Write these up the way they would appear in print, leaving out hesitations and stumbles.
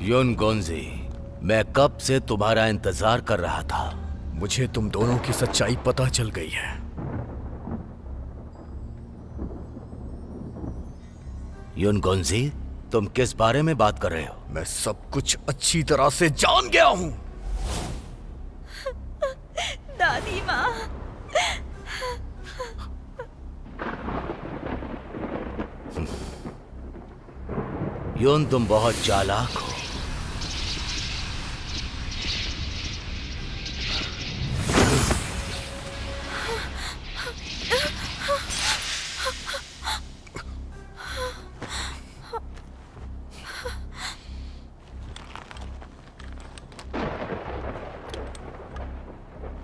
युन गोंजी, मैं कब से तुम्हारा इंतजार कर रहा था। मुझे तुम दोनों की सच्चाई पता चल गई है। युन गोंजी, तुम किस बारे में बात कर रहे हो? मैं सब कुछ अच्छी तरह से जान गया हूं। दादी माँ। युन, तुम बहुत चालाक हो।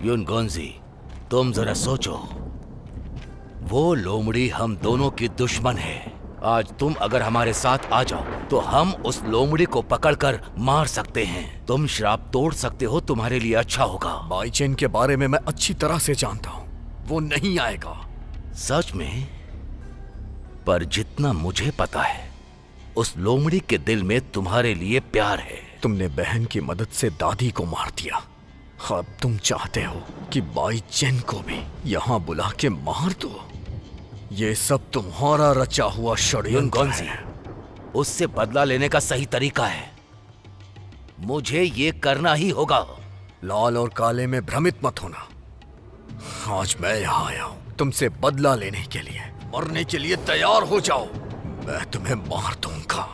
युन गोंजी, तुम जरा सोचो, वो लोमड़ी हम दोनों की दुश्मन है। आज तुम अगर हमारे साथ आ जाओ तो हम उस लोमड़ी को पकड़कर मार सकते हैं। तुम श्राप तोड़ सकते हो, तुम्हारे लिए अच्छा होगा। बाईचेन के बारे में मैं अच्छी तरह से जानता हूं, वो नहीं आएगा। सच में? पर जितना मुझे पता है, उस लोमड़ी के दिल में तुम्हारे लिए प्यार है। तुमने बहन की मदद से दादी को मार दिया, अब तुम चाहते हो कि बाईचेन को भी यहाँ बुला के मार दो। ये सब तुम्हारा रचा हुआ षड्यंत्र है। उससे बदला लेने का सही तरीका है, मुझे ये करना ही होगा। लाल और काले में भ्रमित मत होना। आज मैं यहाँ आया हूँ तुमसे बदला लेने के लिए। मरने के लिए तैयार हो जाओ, मैं तुम्हें मार दूंगा।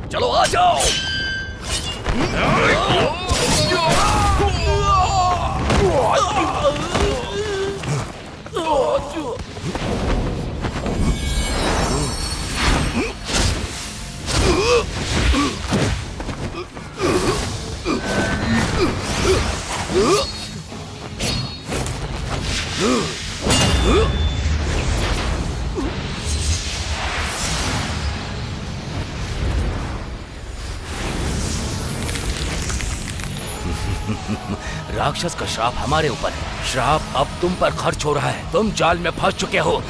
चलो आ जाओ। राक्षस का श्राप हमारे ऊपर है। श्राप अब तुम पर खर्च हो रहा है। तुम जाल में फंस चुके हो।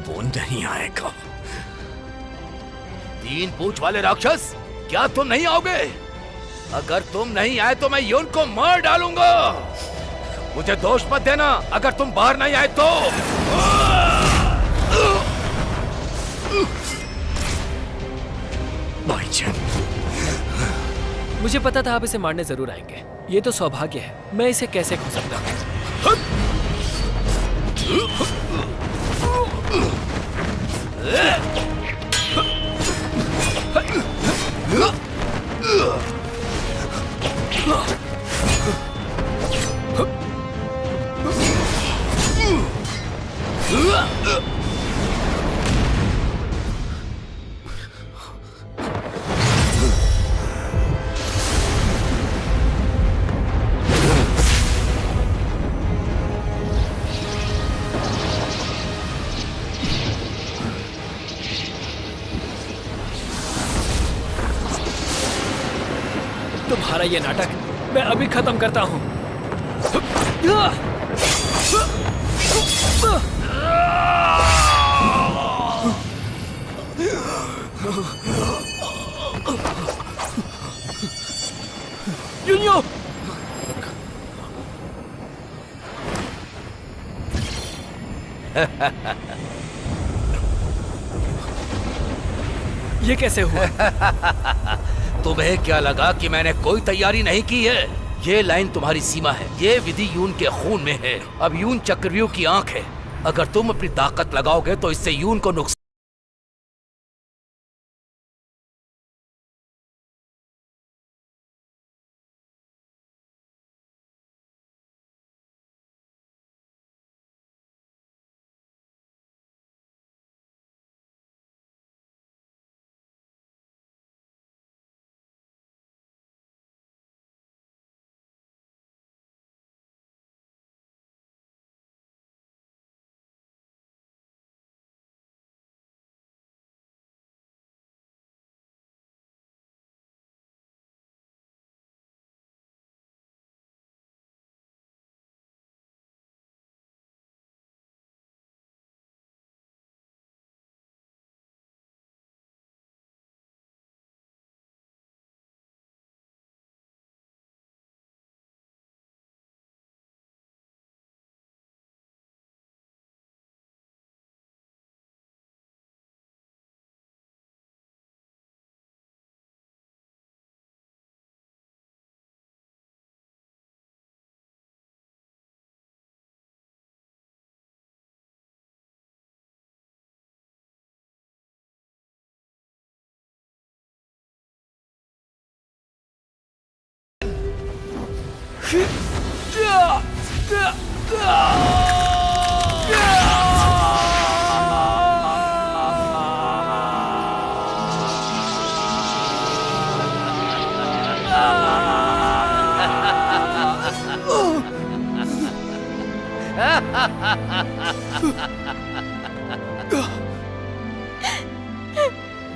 वो नहीं आएगा। 3 पूंछ वाले राक्षस, क्या तुम नहीं आओगे? अगर तुम नहीं आए तो मैं युन को मार डालूंगा। मुझे दोष मत देना अगर तुम बाहर नहीं आए तो। बाईचेन, मुझे पता था आप इसे मारने जरूर आएंगे। ये तो सौभाग्य है, मैं इसे कैसे खो सकता हूँ। तुम्हारा ये नाटक मैं अभी खत्म करता हूं। युनियो! ये कैसे हुआ? तुम्हें क्या लगा कि मैंने कोई तैयारी नहीं की है? ये लाइन तुम्हारी सीमा है। ये विधि यून के खून में है। अब यून चक्रव्यूह की आंख है। अगर तुम अपनी ताकत लगाओगे तो इससे यून को नुकसान।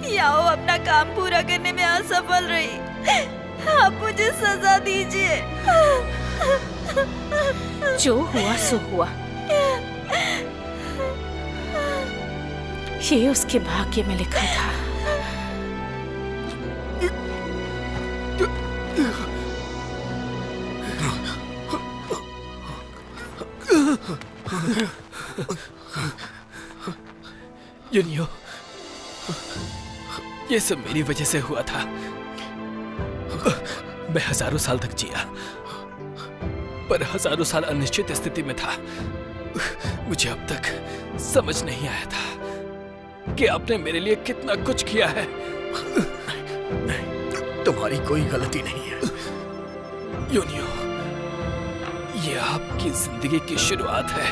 याओ अपना काम पूरा करने में असफल रही। आप मुझे सजा दीजिए। जो हुआ सो हुआ। ये उसके भाग्य में लिखा था। यूनियो, ये सब मेरी वजह से हुआ था। मैं हजारों साल तक जिया, पर हजारों साल अनिश्चित स्थिति में था। मुझे अब तक समझ नहीं आया था कि आपने मेरे लिए कितना कुछ किया है। तुम्हारी कोई गलती नहीं है। यूनियो, ये आपकी जिंदगी की शुरुआत है।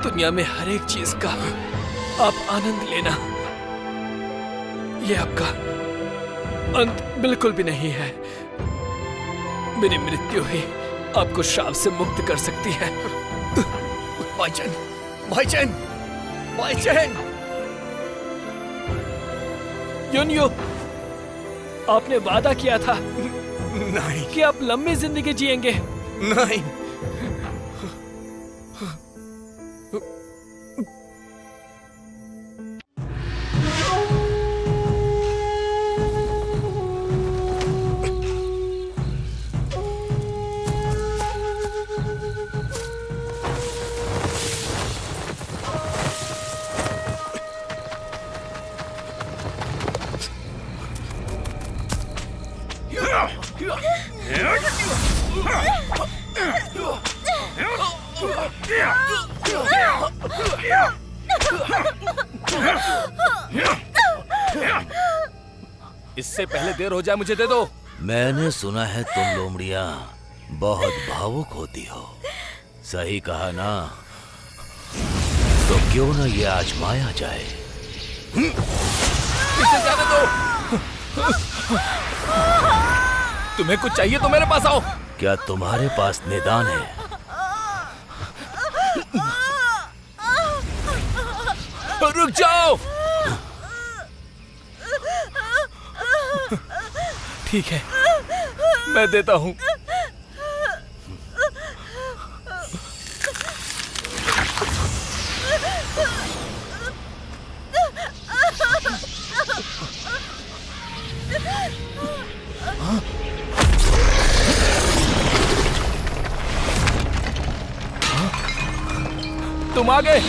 दुनिया में हर एक चीज का आप आनंद लेना। ये आपका अंत बिल्कुल भी नहीं है। मेरी मृत्यु ही आपको श्राप से मुक्त कर सकती है। भाईचैन, भाईचैन, भाईचैन। यूनियो, आपने वादा किया था नहीं, कि आप लंबी जिंदगी जिएंगे। नहीं। इससे पहले देर हो जाए मुझे दे दो। मैंने सुना है तुम लोमड़ियां बहुत भावुक होती हो। सही कहा ना? तो क्यों ना ये आजमाया जाए। इसे जाने दो। तुम्हें कुछ चाहिए तो मेरे पास आओ। क्या तुम्हारे पास निदान है? रुक जाओ। ठीक है, मैं देता हूं। तुम आ गए।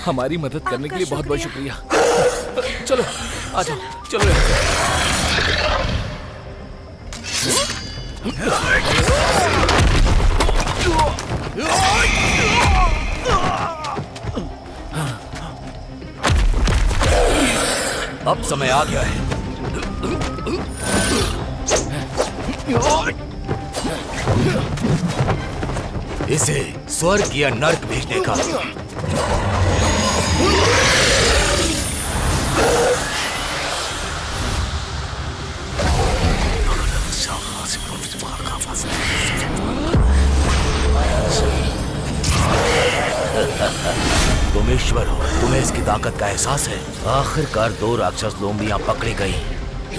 हमारी मदद करने के लिए आपका बहुत बहुत शुक्रिया। चलो आ जाओ, चलो यहाँ से। अब समय आ गया है। इसे स्वर्ग या नर्क भेजने का। तुम ईश्वर हो, तुम्हें इसकी ताकत का एहसास है। आखिरकार 2 राक्षस लोमड़ियां पकड़ी गई।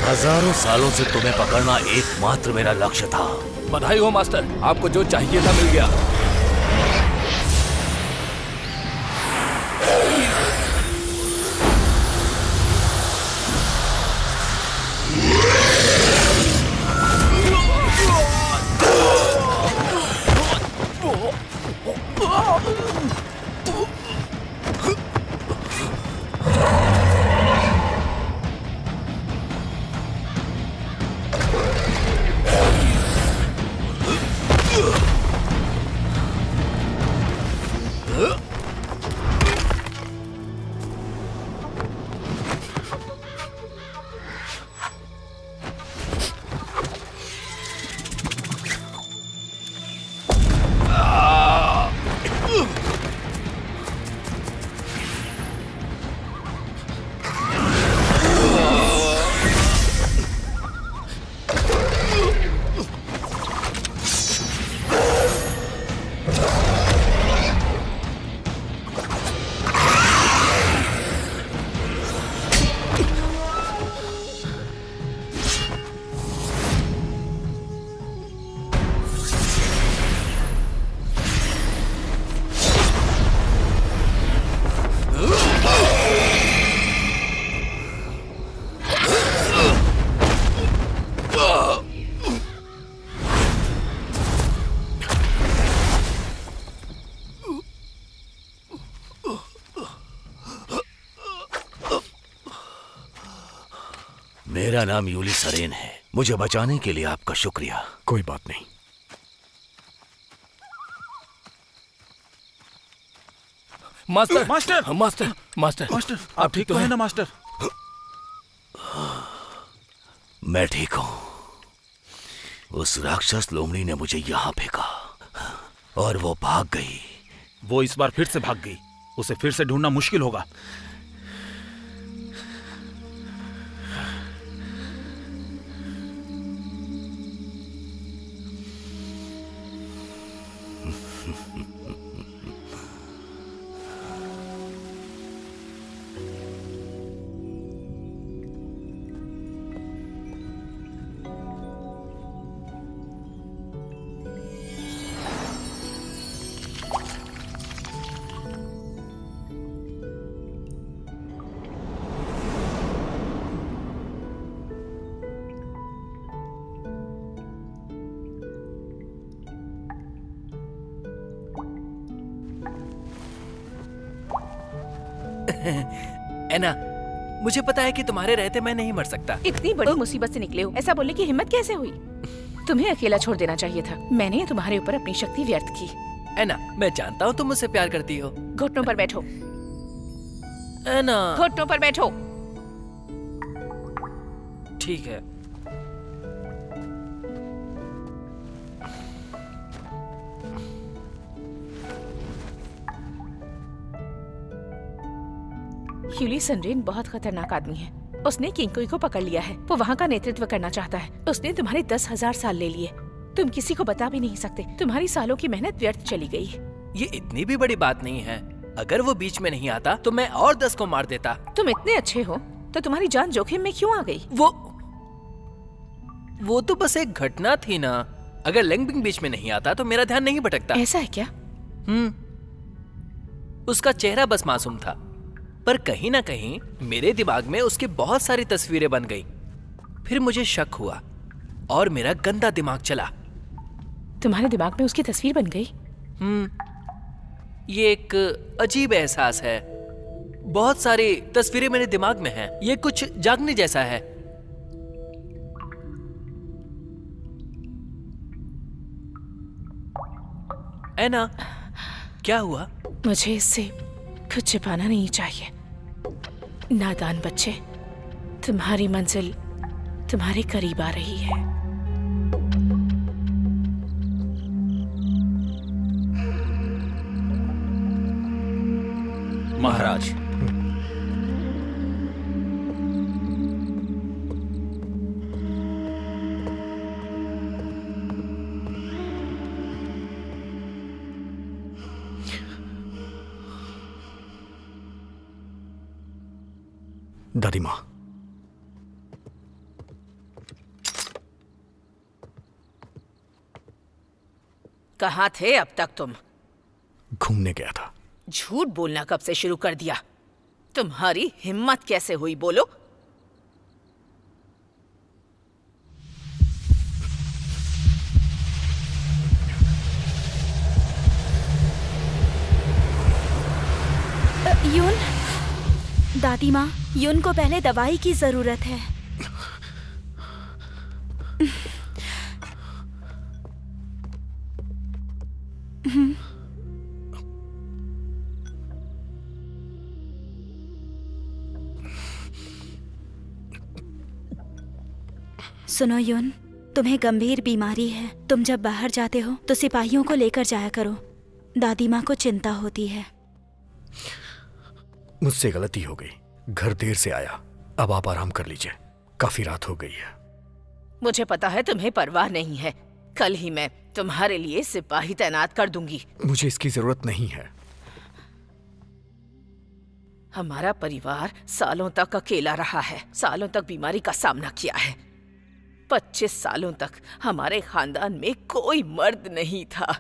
हजारों सालों से तुम्हें पकड़ना एकमात्र मेरा लक्ष्य था। बधाई हो मास्टर, आपको जो चाहिए था मिल गया। मेरा नाम यूली सरेन है। मुझे बचाने के लिए आपका शुक्रिया। कोई बात नहीं। Master master! Master master master, आप ठीक तो है ना मास्टर? मैं ठीक हूं। उस राक्षस लोमड़ी ने मुझे यहां फेंका और वो भाग गई। वो इस बार फिर से भाग गई। उसे फिर से ढूंढना मुश्किल होगा। एना, मुझे पता है कि तुम्हारे रहते मैं नहीं मर सकता। इतनी बड़ी मुसीबत से निकले हो, ऐसा बोलने की हिम्मत कैसे हुई? तुम्हें अकेला छोड़ देना चाहिए था। मैंने तुम्हारे ऊपर अपनी शक्ति व्यर्थ की। एना, मैं जानता हूँ तुम मुझसे प्यार करती हो। घुटनों पर बैठो। एना, घुटनों पर बैठो। ठीक है। यूली सनरेन बहुत खतरनाक आदमी है। उसने किंगकुई को पकड़ लिया है। वो वहाँ का नेतृत्व करना चाहता है। उसने तुम्हारे 10,000 साल ले लिए। तुम किसी को बता भी नहीं सकते। तुम्हारी सालों की मेहनत व्यर्थ चली गई। ये इतनी भी बड़ी बात नहीं है। अगर वो बीच में नहीं आता तो मैं और 10 को मार देता। तुम इतने अच्छे हो तो तुम्हारी जान जोखिम में क्यों आ गई? वो तो बस एक घटना थी ना। अगर लेंगबिंग बीच में नहीं आता तो मेरा ध्यान नहीं भटकता। ऐसा है क्या? उसका चेहरा बस मासूम था। पर कहीं ना कहीं मेरे दिमाग में उसकी बहुत सारी तस्वीरें बन गई। फिर मुझे शक हुआ और मेरा गंदा दिमाग चला। तुम्हारे दिमाग में उसकी तस्वीर बन गई? ये एक अजीब एहसास है। बहुत सारी तस्वीरें मेरे दिमाग में हैं। ये कुछ जागने जैसा है। ऐना, क्या हुआ? मुझे इससे कुछ छिपाना नहीं चाहिए। नादान बच्चे, तुम्हारी मंजिल तुम्हारे करीब आ रही है। महाराज, दादी माँ, कहाँ थे अब तक तुम? घूमने गया था। झूठ बोलना कब से शुरू कर दिया? तुम्हारी हिम्मत कैसे हुई, बोलो? यून, दादी माँ, यून को पहले दवाई की जरूरत है। सुनो यून, तुम्हें गंभीर बीमारी है। तुम जब बाहर जाते हो तो सिपाहियों को लेकर जाया करो। दादी माँ को चिंता होती है। मुझसे गलती हो गई। घर देर से आया। अब आप आराम कर लीजिए, काफी रात हो गई है। मुझे पता है तुम्हें परवाह नहीं है। कल ही मैं तुम्हारे लिए सिपाही तैनात कर दूंगी। मुझे इसकी जरूरत नहीं है। हमारा परिवार सालों तक अकेला रहा है, सालों तक बीमारी का सामना किया है। 25 सालों तक हमारे खानदान में कोई मर्द नहीं था।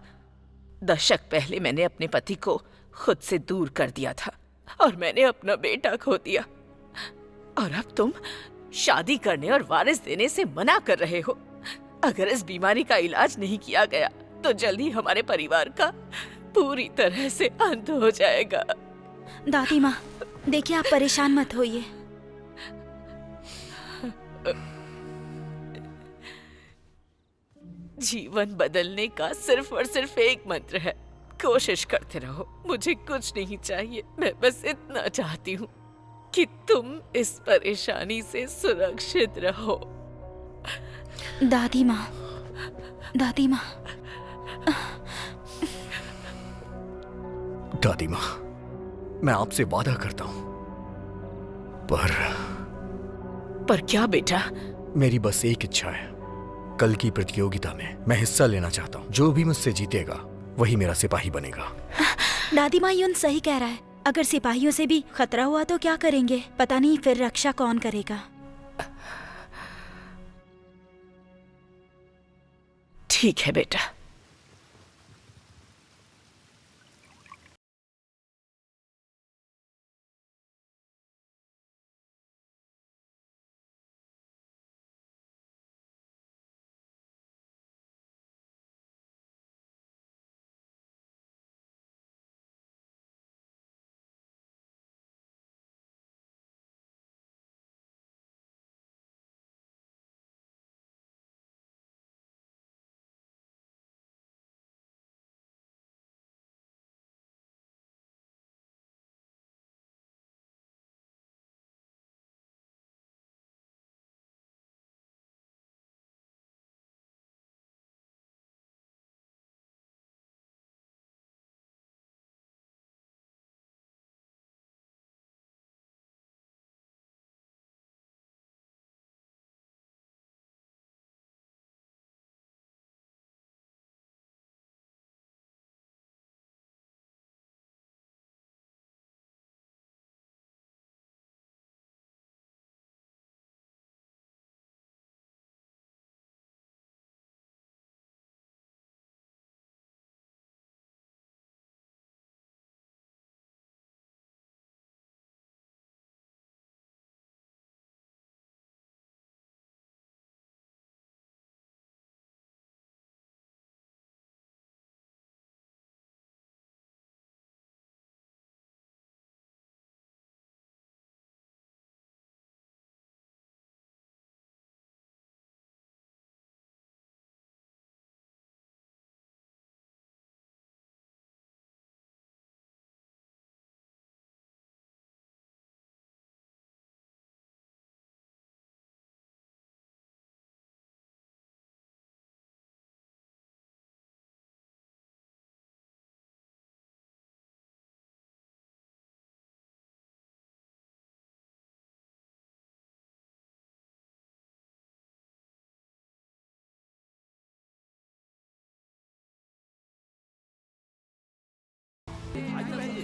दशक पहले मैंने अपने पति को खुद से दूर कर दिया था और मैंने अपना बेटा खो दिया। और अब तुम शादी करने और वारिस देने से मना कर रहे हो। अगर इस बीमारी का इलाज नहीं किया गया तो जल्दी हमारे परिवार का पूरी तरह से अंत हो जाएगा। दादी माँ, देखिए, आप परेशान मत होइए। जीवन बदलने का सिर्फ और सिर्फ एक मंत्र है, कोशिश करते रहो। मुझे कुछ नहीं चाहिए, मैं बस इतना चाहती हूँ कि तुम इस परेशानी से सुरक्षित रहो। दादी माँ, दादी माँ, दादी माँ, मैं आपसे वादा करता हूं, पर क्या बेटा? मेरी बस एक इच्छा है। कल की प्रतियोगिता में मैं हिस्सा लेना चाहता हूँ। जो भी मुझसे जीतेगा वही मेरा सिपाही बनेगा। दादी माँ, यून सही कह रहा है। अगर सिपाहियों से भी खतरा हुआ तो क्या करेंगे? पता नहीं फिर रक्षा कौन करेगा। ठीक है बेटा।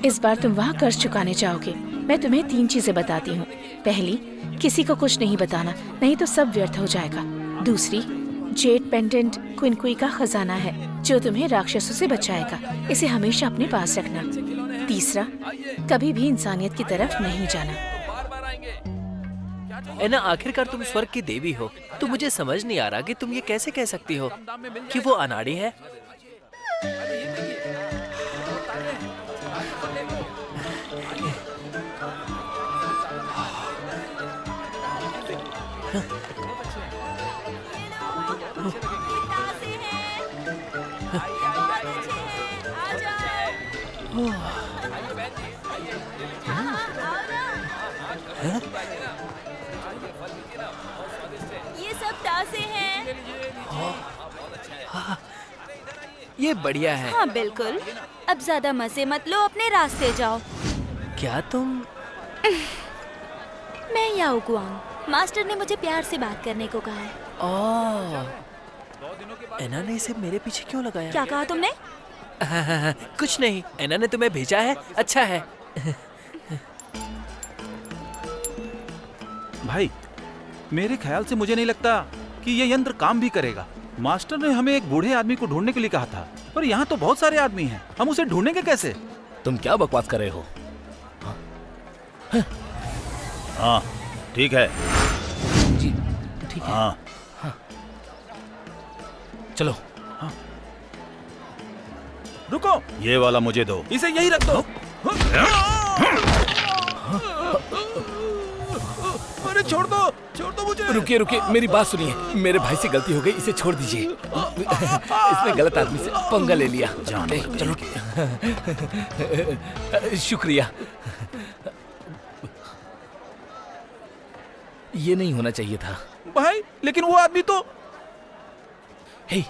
इस बार तुम वहाँ कर्ज चुकाने जाओगे। मैं तुम्हें 3 चीजें बताती हूँ। पहली, किसी को कुछ नहीं बताना, नहीं तो सब व्यर्थ हो जाएगा। दूसरी, जेड पेंडेंट क्विनकुई का खजाना है जो तुम्हें राक्षसों से बचाएगा। इसे हमेशा अपने पास रखना। तीसरा, कभी भी इंसानियत की तरफ नहीं जाना। एना, आखिरकार तुम स्वर्ग की देवी हो, तो मुझे समझ नहीं आ रहा कि तुम ये कैसे कह सकती हो कि वो अनाड़ी है। ये सब ताजे हैं। ये बढ़िया है। हाँ बिल्कुल। अब ज्यादा मजे मत लो, अपने रास्ते जाओ। क्या तुम? मैं याओ गुआंग। मास्टर ने मुझे प्यार से बात करने को कहा है। एना ने इसे मेरे पीछे क्यों लगाया? क्या कहा तुमने? कुछ नहीं, एना ने तुम्हें भेजा है। अच्छा है। भाई, मेरे ख्याल से मुझे नहीं लगता कि ये यंत्र काम भी करेगा। मास्टर ने हमें एक बूढ़े आदमी को ढूंढने के लिए कहा था, पर यहाँ तो बहुत सारे आदमी हैं। हम उसे ढूंढेंगे कैसे? तुम क्या बकवास कर रहे हो? हाँ, ठीक है। जी ठीक है। हाँ, चलो। रुको, ये वाला मुझे दो। इसे यही रख दो। अरे छोड़ दो मुझे। रुकिए रुकिए, मेरी बात सुनिए। मेरे भाई से गलती हो गई, इसे छोड़ दीजिए। इसने गलत आदमी से पंगा ले लिया। चलो, शुक्रिया। ये नहीं होना चाहिए था भाई, लेकिन वो आदमी तो हे,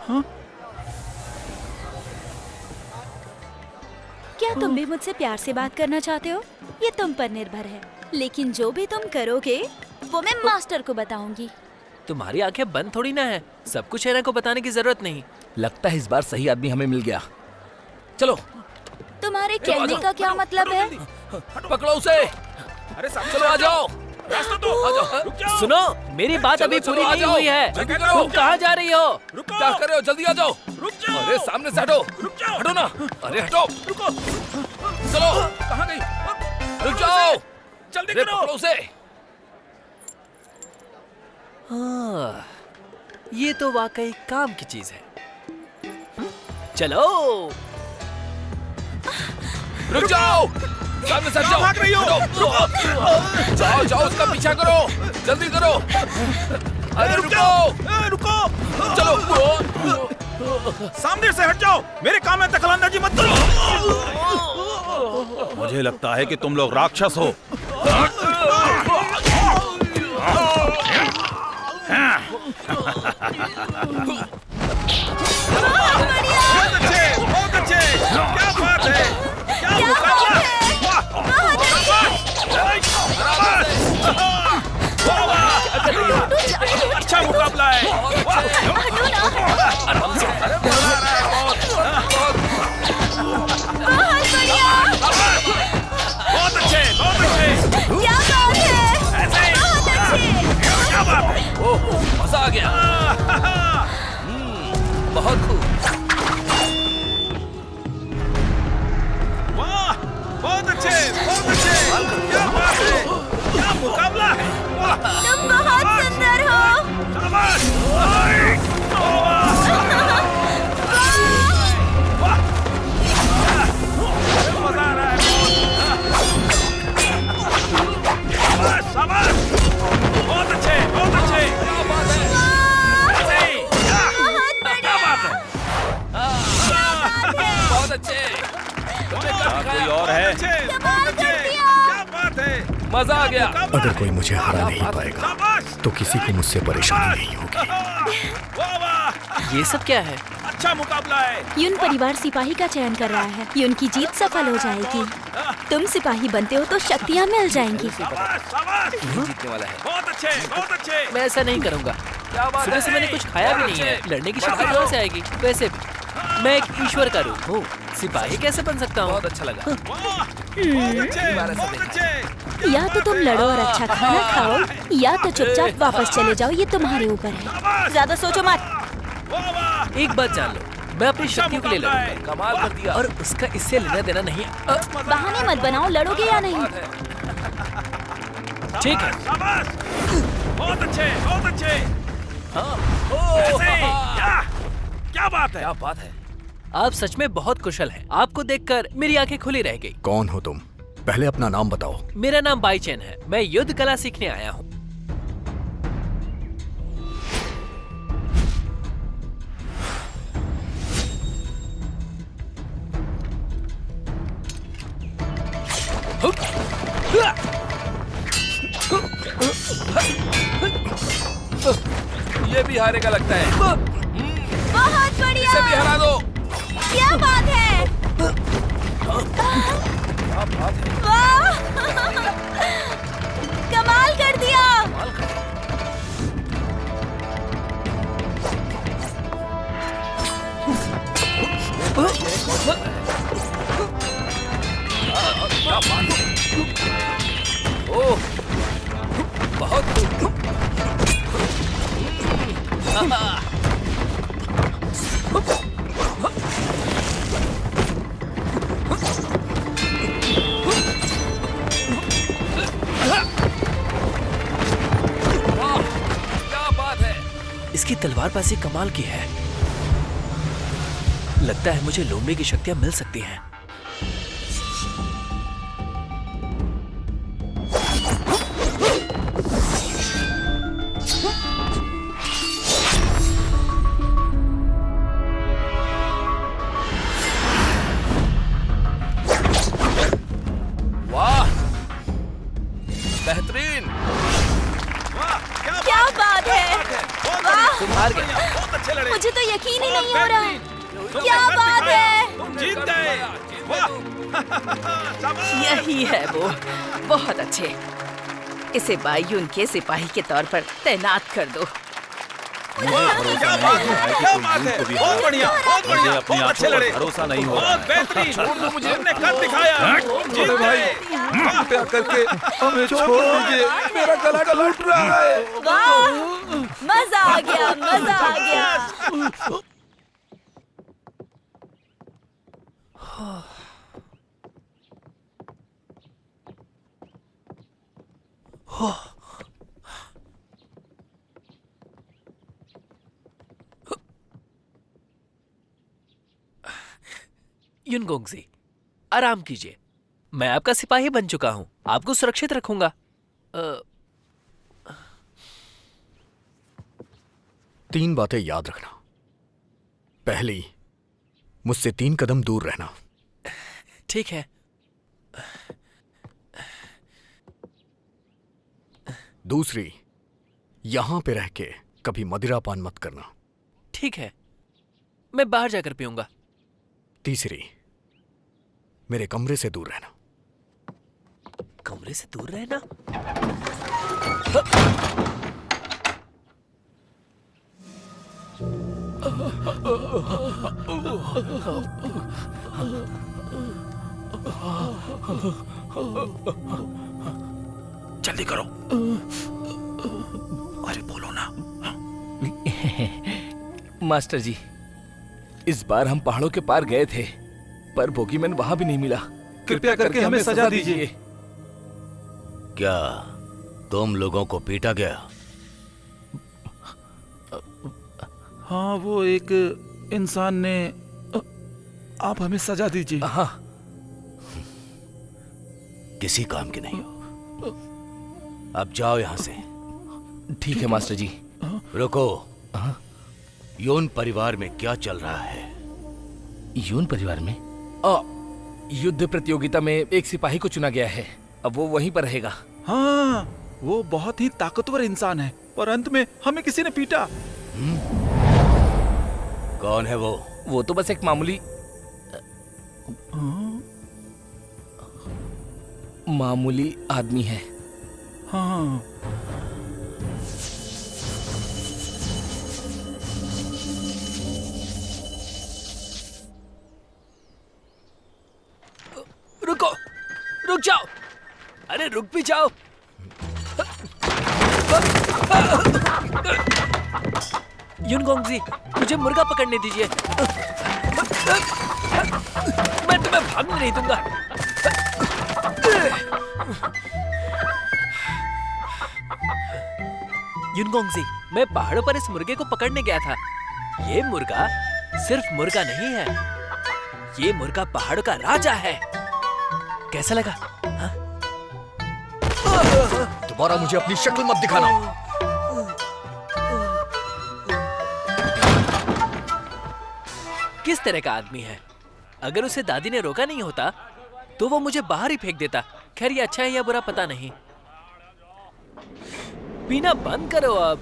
क्या तुम भी मुझसे प्यार से बात करना चाहते हो? ये तुम पर निर्भर है, लेकिन जो भी तुम करोगे वो मैं मास्टर को बताऊंगी। तुम्हारी आंखें बंद थोड़ी ना है। सब कुछ एना को बताने की जरूरत नहीं। लगता है इस बार सही आदमी हमें मिल गया। चलो। तुम्हारे कहने का क्या मतलब है? पकड़ो उसे। अरे चलो आ जाओ। रास्ता दो। आ जाओ। सुनो, मेरी बात अभी चलो, पूरी आ नहीं जाओ। हुई है। जल्दी करो। तुम कहाँ जा रही हो? क्या कर रहे हो? जल्दी आ जाओ। रुक जाओ। अरे सामने से हटो। हटो ना। अरे हटो। रुको। चलो। कहाँ गई? रुक जाओ। जल्दी अरे करो। पकड़ो उसे। हाँ, ये तो वाकई काम की चीज है। चलो। रुक जाओ। सामने से हट जाओ। भाग रही हो? रुको। जाओ जाओ, उसका पीछा करो। जल्दी करो। अरे रुको। रुको। चलो। सामने से हट जाओ। मेरे काम में दखलंदाजी मत करो। मुझे लगता है कि तुम लोग राक्षस हो। बहुत अच्छे। क्या बात है? क्या मुकाबला है? अच्छा मुकाबला है। बहुत अच्छे। क्या बात है? ऐसे ही। बहुत अच्छे। क्या बात है? ओह, मजा आ गया। बहुत खूब। वाह, बहुत अच्छे। क्या बात है? क्या मुकाबला है? वाह, तुम बहुत सुंदर हो। शाबाश। मजा आ रहा है। शाबाश। बहुत अच्छे। ऐसे ही। क्या बात है? बहुत अच्छे। तुमने कर दिखाया। कोई और है? कमाल कर दिया। क्या बात है? मजा आ गया। अगर कोई मुझे हरा नहीं पाएगा शाबाश। तो किसी को मुझसे परेशानी नहीं होगी। वाह वाह, ये सब क्या है? अच्छा मुकाबला है। यून परिवार सिपाही का चयन कर रहा है। यून की जीत सफल हो जाएगी। तुम सिपाही बनते हो तो शक्तियाँ मिल जाएंगी। शाबाश। जीतने वाला है। बहुत अच्छे। मैं ऐसा नहीं करूंगा। क्या बात सुबह से मैंने कुछ खाया भी नहीं है। लड़ने की शक्ति कहाँ से आएगी? वैसे भी मैं एक ईश्वर का रूप हूँ। सिपाही कैसे बन सकता हूँ? बहुत अच्छा लगा। या तो तुम लड़ो और अच्छा खाना खाओ, या तो चुपचाप वापस चले जाओ। ये तुम्हारे ऊपर है, ज्यादा सोचो मत। एक बात जान लो, मैं अपनी शक्तियों के लिए लड़ूंगा। कमाल कर दिया। और उसका इससे लेना देना नहीं। बहाने मत बनाओ, लड़ोगे या नहीं? ठीक है। बहुत अच्छे, बहुत अच्छे। क्या बात है? क्या बात है, आप सच में बहुत कुशल हैं। आपको देखकर मेरी आंखें खुली रह गई। कौन हो तुम? पहले अपना नाम बताओ। मेरा नाम बाई चेन है, मैं युद्ध कला सीखने आया हूँ। ये भी हारेगा लगता है। बहुत बढ़िया, इसे भी हरा दो। क्या बात है, वाह, कमाल कर दिया। ओह, बहुत। क्या बात है? इसकी तलवारबाजी कमाल की है। लगता है मुझे लोमड़ी की शक्तियां मिल सकती हैं। वाह, बेहतरीन। क्या बात है, वाह, तुम हार गए। बहुत अच्छे लड़े। मुझे तो यकीन ही नहीं हो रहा। क्या बात है, तुम जीत गए। यही है वो, बहुत अच्छे। इसे बायून के सिपाही के तौर पर तैनात कर दो। क्या बात है, क्या बात है। बहुत बढ़िया, बहुत बढ़िया, बहुत अच्छे लड़े। भरोसा नहीं हो बहुत बेहतरीन। मुझे तुमने कर दिखाया। जीत गए। कृपया करके हमें छोड़ दीजिए, मेरा गला टूट रहा है। वाह, मजा आ गया, मजा आ गया। युनगोंगजी, आराम कीजिए। मैं आपका सिपाही बन चुका हूँ, आपको सुरक्षित रखूंगा। 3 बातें याद रखना। पहली, मुझसे 3 कदम दूर रहना। ठीक है। दूसरी, यहां पे रह के कभी मदिरा पान मत करना। ठीक है, मैं बाहर जाकर पीऊंगा। तीसरी, मेरे कमरे से दूर रहना। कमरे से दूर रहना? जल्दी करो। अरे बोलो ना। मास्टर जी, इस बार हम पहाड़ों के पार गए थे, पर बोगीमैन वहां भी नहीं मिला। कृपया करके हमें सजा दीजिए। क्या तुम लोगों को पीटा गया? हाँ, वो एक इंसान ने। आप हमें सजा दीजिए। हाँ, किसी काम की नहीं। अब जाओ यहां से। ठीक है मास्टर जी। रुको। यून परिवार में क्या चल रहा है? यून परिवार में युद्ध प्रतियोगिता में एक सिपाही को चुना गया है। अब वो वहीं पर रहेगा। हाँ, वो बहुत ही ताकतवर इंसान है, पर अंत में हमें किसी ने पीटा। कौन है वो? वो तो बस एक मामूली आदमी है। हाँ, रुक जाओ, अरे रुक भी जाओ। युनगोंगजी, मुझे मुर्गा पकड़ने दीजिए। मैं तुम्हें भागने नहीं दूंगा। युनगोंगजी, मैं पहाड़ों पर इस मुर्गे को पकड़ने गया था। ये मुर्गा सिर्फ मुर्गा नहीं है, ये मुर्गा पहाड़ों का राजा है। कैसा लगा? हाँ? दोबारा मुझे अपनी शक्ल मत दिखाना। किस तरह का आदमी है? अगर उसे दादी ने रोका नहीं होता तो वो मुझे बाहर ही फेंक देता। खैर, ये अच्छा है या बुरा पता नहीं। पीना बंद करो अब।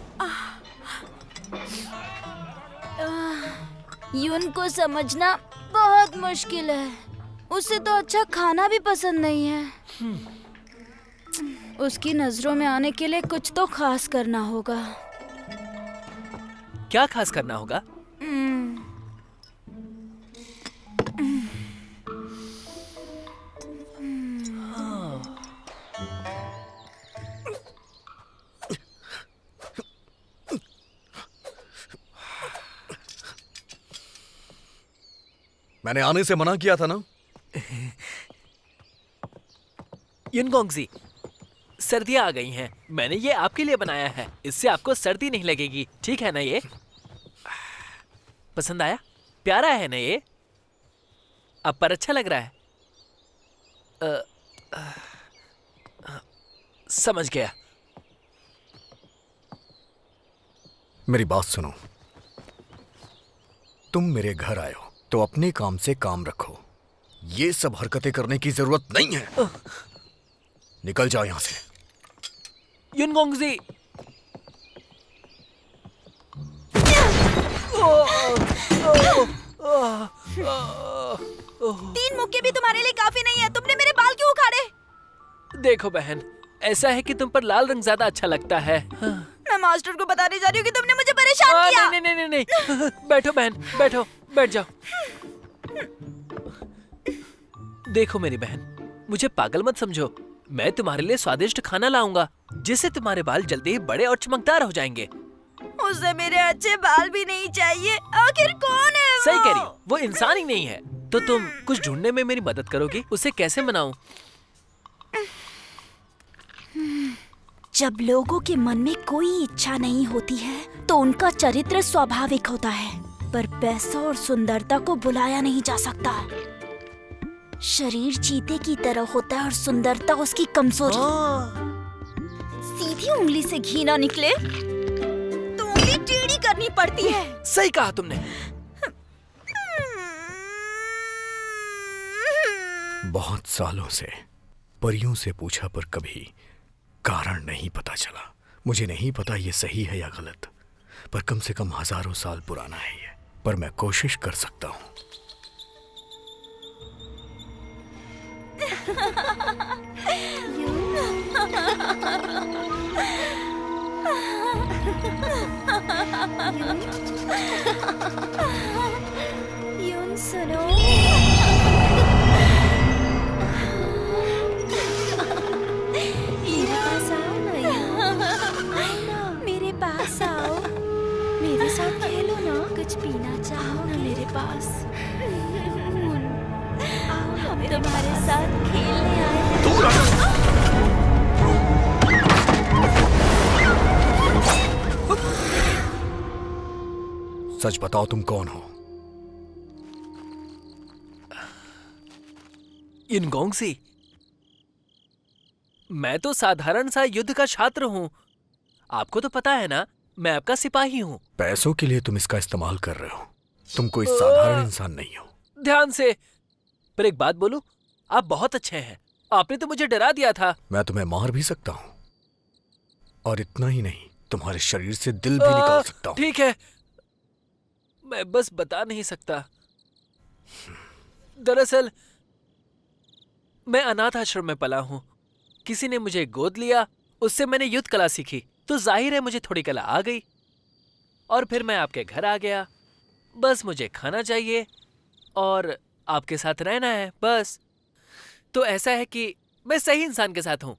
यून को समझना बहुत मुश्किल है। उसे तो अच्छा खाना भी पसंद नहीं है। उसकी नजरों में आने के लिए कुछ तो खास करना होगा। क्या खास करना होगा? मैंने आने से मना किया था ना। युनगोंगजी, सर्दियां आ गई हैं। मैंने ये आपके लिए बनाया है। इससे आपको सर्दी नहीं लगेगी, ठीक है ना? ये पसंद आया? प्यारा है ना ये? अब पर अच्छा लग रहा है? समझ गया। मेरी बात सुनो, तुम मेरे घर आए हो तो अपने काम से काम रखो। ये सब हरकतें करने की जरूरत नहीं है। निकल जाओ यहां से। युनगोंगजी, तीन मुक्के भी तुम्हारे लिए काफी नहीं है। तुमने मेरे बाल क्यों उखाड़े? देखो बहन, ऐसा है कि तुम पर लाल रंग ज्यादा अच्छा लगता है। मैं मास्टर को बताने जा रही हूँ कि तुमने मुझे परेशान किया। नहीं नहीं नहीं नहीं, बैठो बहन, बैठो, बैठ जाओ। देखो मेरी बहन, मुझे पागल मत समझो। मैं तुम्हारे लिए स्वादिष्ट खाना लाऊंगा जिससे तुम्हारे बाल जल्दी ही बड़े और चमकदार हो जाएंगे। उसे मेरे अच्छे बाल भी नहीं चाहिए। आखिर कौन है वो? सही कह रही हो, वो इंसान ही नहीं है। तो तुम कुछ ढूंढने में मेरी मदद करोगी? उसे कैसे मनाऊं? जब लोगों के मन में कोई इच्छा नहीं होती है तो उनका चरित्र स्वाभाविक होता है, पर पैसा और सुंदरता को बुलाया नहीं जा सकता। शरीर चीते की तरह होता है और सुंदरता उसकी कमजोरी। सीधी उंगली से घी ना निकले तो उंगली टेढ़ी करनी पड़ती है। सही कहा तुमने। बहुत सालों से परियों से पूछा पर कभी कारण नहीं पता चला। मुझे नहीं पता ये सही है या गलत, पर कम से कम हजारों साल पुराना है ये। पर मैं कोशिश कर सकता हूँ। यून सुनो। मेरे पास आओ, मेरे साथ खेलो ना। कुछ पीना चाहो ना मेरे पास? आओ, हम तुम्हारे साथ खेलने आए हैं। सच बताओ, तुम कौन हो? युनगोंगजी, मैं तो साधारण सा युद्ध का छात्र हूँ। आपको तो पता है ना, मैं आपका सिपाही हूँ। पैसों के लिए तुम इसका इस्तेमाल कर रहे हो। तुम कोई साधारण इंसान नहीं हो। ध्यान से। पर एक बात बोलूं, आप बहुत अच्छे हैं। आपने तो मुझे डरा दिया था। मैं तुम्हें मार भी सकता हूँ, और इतना ही नहीं, तुम्हारे शरीर से दिल भी निकाल सकता हूँ। ठीक है, मैं बस बता नहीं सकता। दरअसल मैं अनाथ आश्रम में पला हूँ। किसी ने मुझे गोद लिया, उससे मैंने युद्ध कला सीखी, तो जाहिर है मुझे थोड़ी कला आ गई। और फिर मैं आपके घर आ गया। बस मुझे खाना चाहिए और आपके साथ रहना है, बस। तो ऐसा है कि मैं सही इंसान के साथ हूँ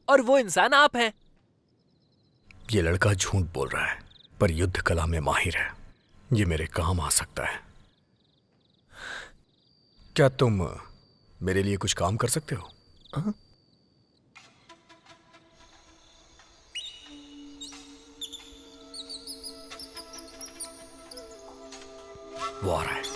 और वो इंसान आप हैं। ये लड़का झूठ बोल रहा है, पर युद्ध कला में माहिर है। ये मेरे काम आ सकता है। क्या तुम मेरे लिए कुछ काम कर सकते हो? वो आ रहा है।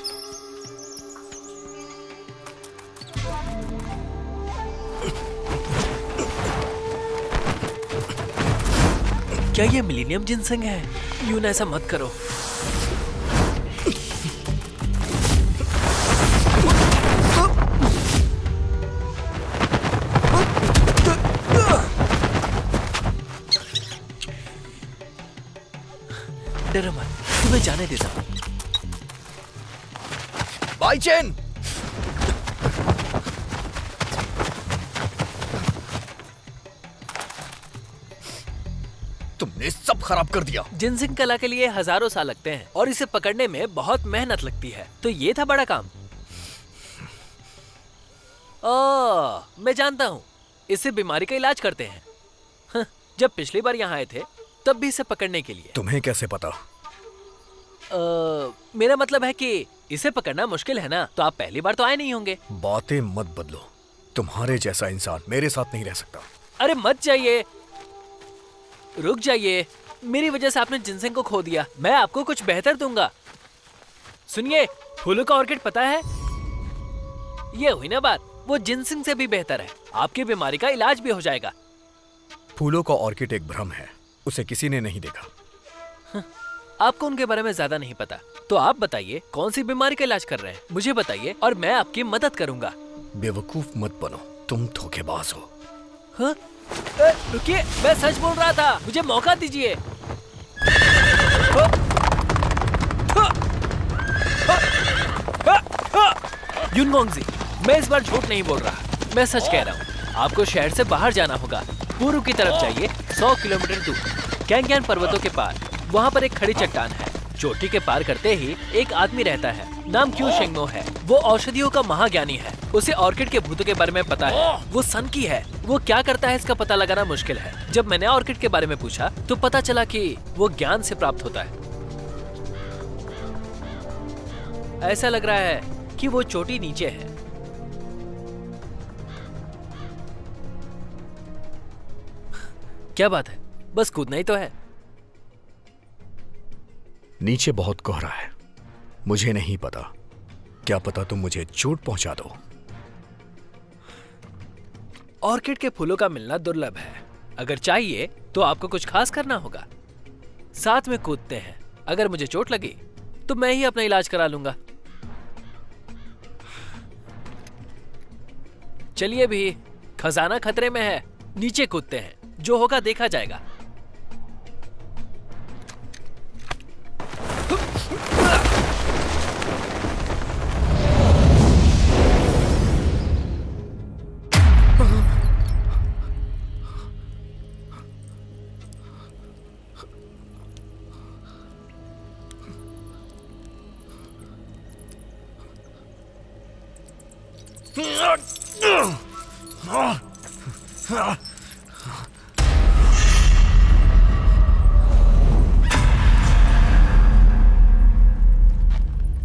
क्या ये मिलीनियम जिनसिंग है? यून ऐसा मत करो। डरो मत, तुम्हें जाने देता हूं। By chain! तुमने सब खराब कर दिया। जिनसिंग कला के लिए हजारों साल लगते हैं और इसे पकड़ने में बहुत मेहनत लगती है, तो ये था बड़ा काम। ओह, मैं जानता हूँ, इससे बीमारी का इलाज करते हैं। जब पिछली बार यहाँ आए थे तब भी इसे पकड़ने के लिए। तुम्हें कैसे पता? मेरा मतलब है कि इसे पकड़ना मुश्किल है ना, तो आप पहली बार तो आए नहीं होंगे। बातें मत बदलो। तुम्हारे जैसा इंसान मेरे साथ नहीं रह सकता। अरे मत जाइए, रुक जाइए। मेरी वजह से आपने जिनसिंग को खो दिया। मैं आपको कुछ बेहतर दूंगा। सुनिए, फूलों का ऑर्किड पता है? ये हुई ना बात, वो जिनसिंग से भी बेहतर है। आपकी बीमारी का इलाज भी हो जाएगा। फूलों का ऑर्किड एक भ्रम है, उसे किसी ने नहीं देखा। आपको उनके बारे में ज्यादा नहीं पता, तो आप बताइए कौन सी बीमारी का इलाज कर रहे हैं? मुझे बताइए और मैं आपकी मदद करूंगा। बेवकूफ मत बनो, तुम धोखेबाज हो। हाँ? रुकिए, मैं सच बोल रहा था, मुझे मौका दीजिए। युनगोंगजी, मैं इस बार झूठ नहीं बोल रहा, मैं सच कह रहा हूँ। आपको शहर से बाहर जाना होगा। पूर्व की तरफ जाइए, 100 किलोमीटर दूर, कैंगक्यान पर्वतों के पार। वहाँ पर एक खड़ी चट्टान है। चोटी के पार करते ही एक आदमी रहता है, नाम क्यू शेंगमो है। वो औषधियों का महाज्ञानी है। उसे ऑर्किड के भूतों के बारे में पता है। वो सन की है। वो क्या करता है इसका पता लगाना मुश्किल है। जब मैंने ऑर्किड के बारे में पूछा तो पता चला कि वो ज्ञान से प्राप्त होता है। ऐसा लग रहा है कि वो चोटी नीचे है। क्या बात है, बस कूदना ही तो है। नीचे बहुत कोहरा है, मुझे नहीं पता। क्या पता तुम मुझे चोट पहुंचा दो। ऑर्किड के फूलों का मिलना दुर्लभ है। अगर चाहिए तो आपको कुछ खास करना होगा। साथ में कूदते हैं। अगर मुझे चोट लगी तो मैं ही अपना इलाज करा लूंगा। चलिए भी, खजाना खतरे में है। नीचे कूदते हैं, जो होगा देखा जाएगा।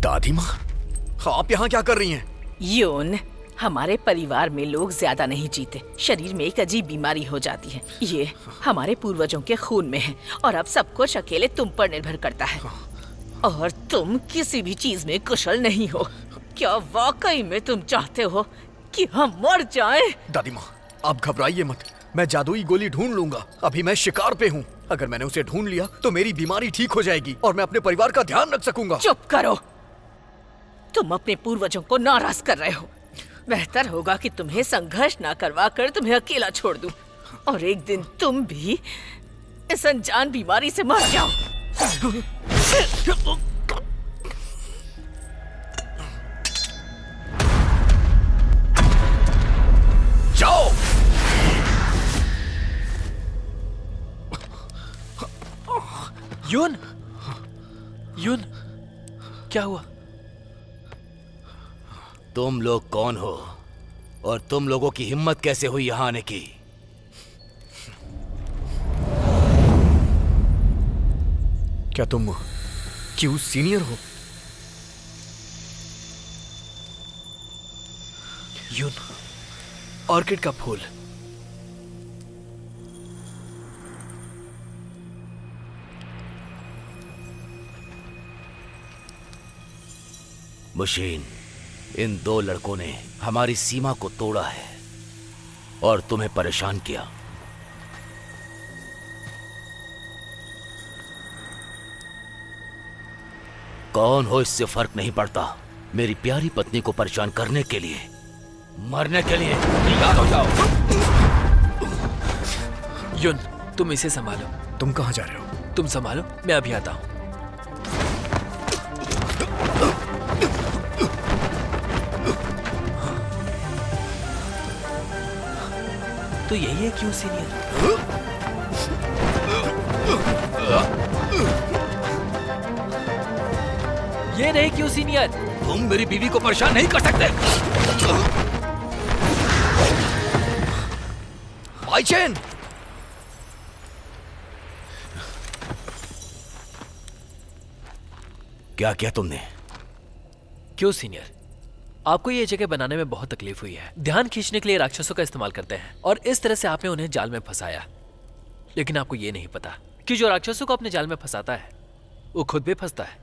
दादी माँ, आप यहाँ क्या कर रही हैं? यून, हमारे परिवार में लोग ज्यादा नहीं जीते। शरीर में एक अजीब बीमारी हो जाती है। ये हमारे पूर्वजों के खून में है और अब सब कुछ अकेले तुम पर निर्भर करता है। और तुम किसी भी चीज में कुशल नहीं हो। क्या वाकई में तुम चाहते हो कि हम मर जाएं? दादी माँ, आप घबराइए मत। मैं जादुई गोली ढूंढ लूंगा। अभी मैं शिकार पे हूँ। अगर मैंने उसे ढूंढ लिया तो मेरी बीमारी ठीक हो जाएगी और मैं अपने परिवार का ध्यान रख सकूंगा। चुप करो। तुम अपने पूर्वजों को नाराज कर रहे हो। बेहतर होगा कि तुम्हें संघर्ष ना करवा कर तुम्हें अकेला छोड़ दूं और एक दिन तुम भी इस अनजान बीमारी से मर जाओ। जाओ। यून, यून, क्या हुआ? तुम लोग कौन हो? और तुम लोगों की हिम्मत कैसे हुई यहां आने की? क्या तुम क्यू सीनियर हो? यून, ऑर्किड का फूल। मुशीन, इन 2 लड़कों ने हमारी सीमा को तोड़ा है और तुम्हें परेशान किया। कौन हो इससे फर्क नहीं पड़ता। मेरी प्यारी पत्नी को परेशान करने के लिए, मरने के लिए तैयार हो जाओ। यून, तुम इसे संभालो। तुम कहां जा रहे हो? तुम संभालो, मैं अभी आता हूं। तो यही है क्यों सीनियर? ये नहीं क्यों सीनियर? तुम मेरी बीवी को परेशान नहीं कर सकते। बाईचेन! क्या किया तुमने? क्यों सीनियर? आपको ये जगह बनाने में बहुत तकलीफ हुई है। ध्यान खींचने के लिए राक्षसों का इस्तेमाल करते हैं और इस तरह से आपने उन्हें जाल में फंसाया। लेकिन आपको ये नहीं पता कि जो राक्षसों को अपने जाल में फंसाता है वो खुद भी फंसता है।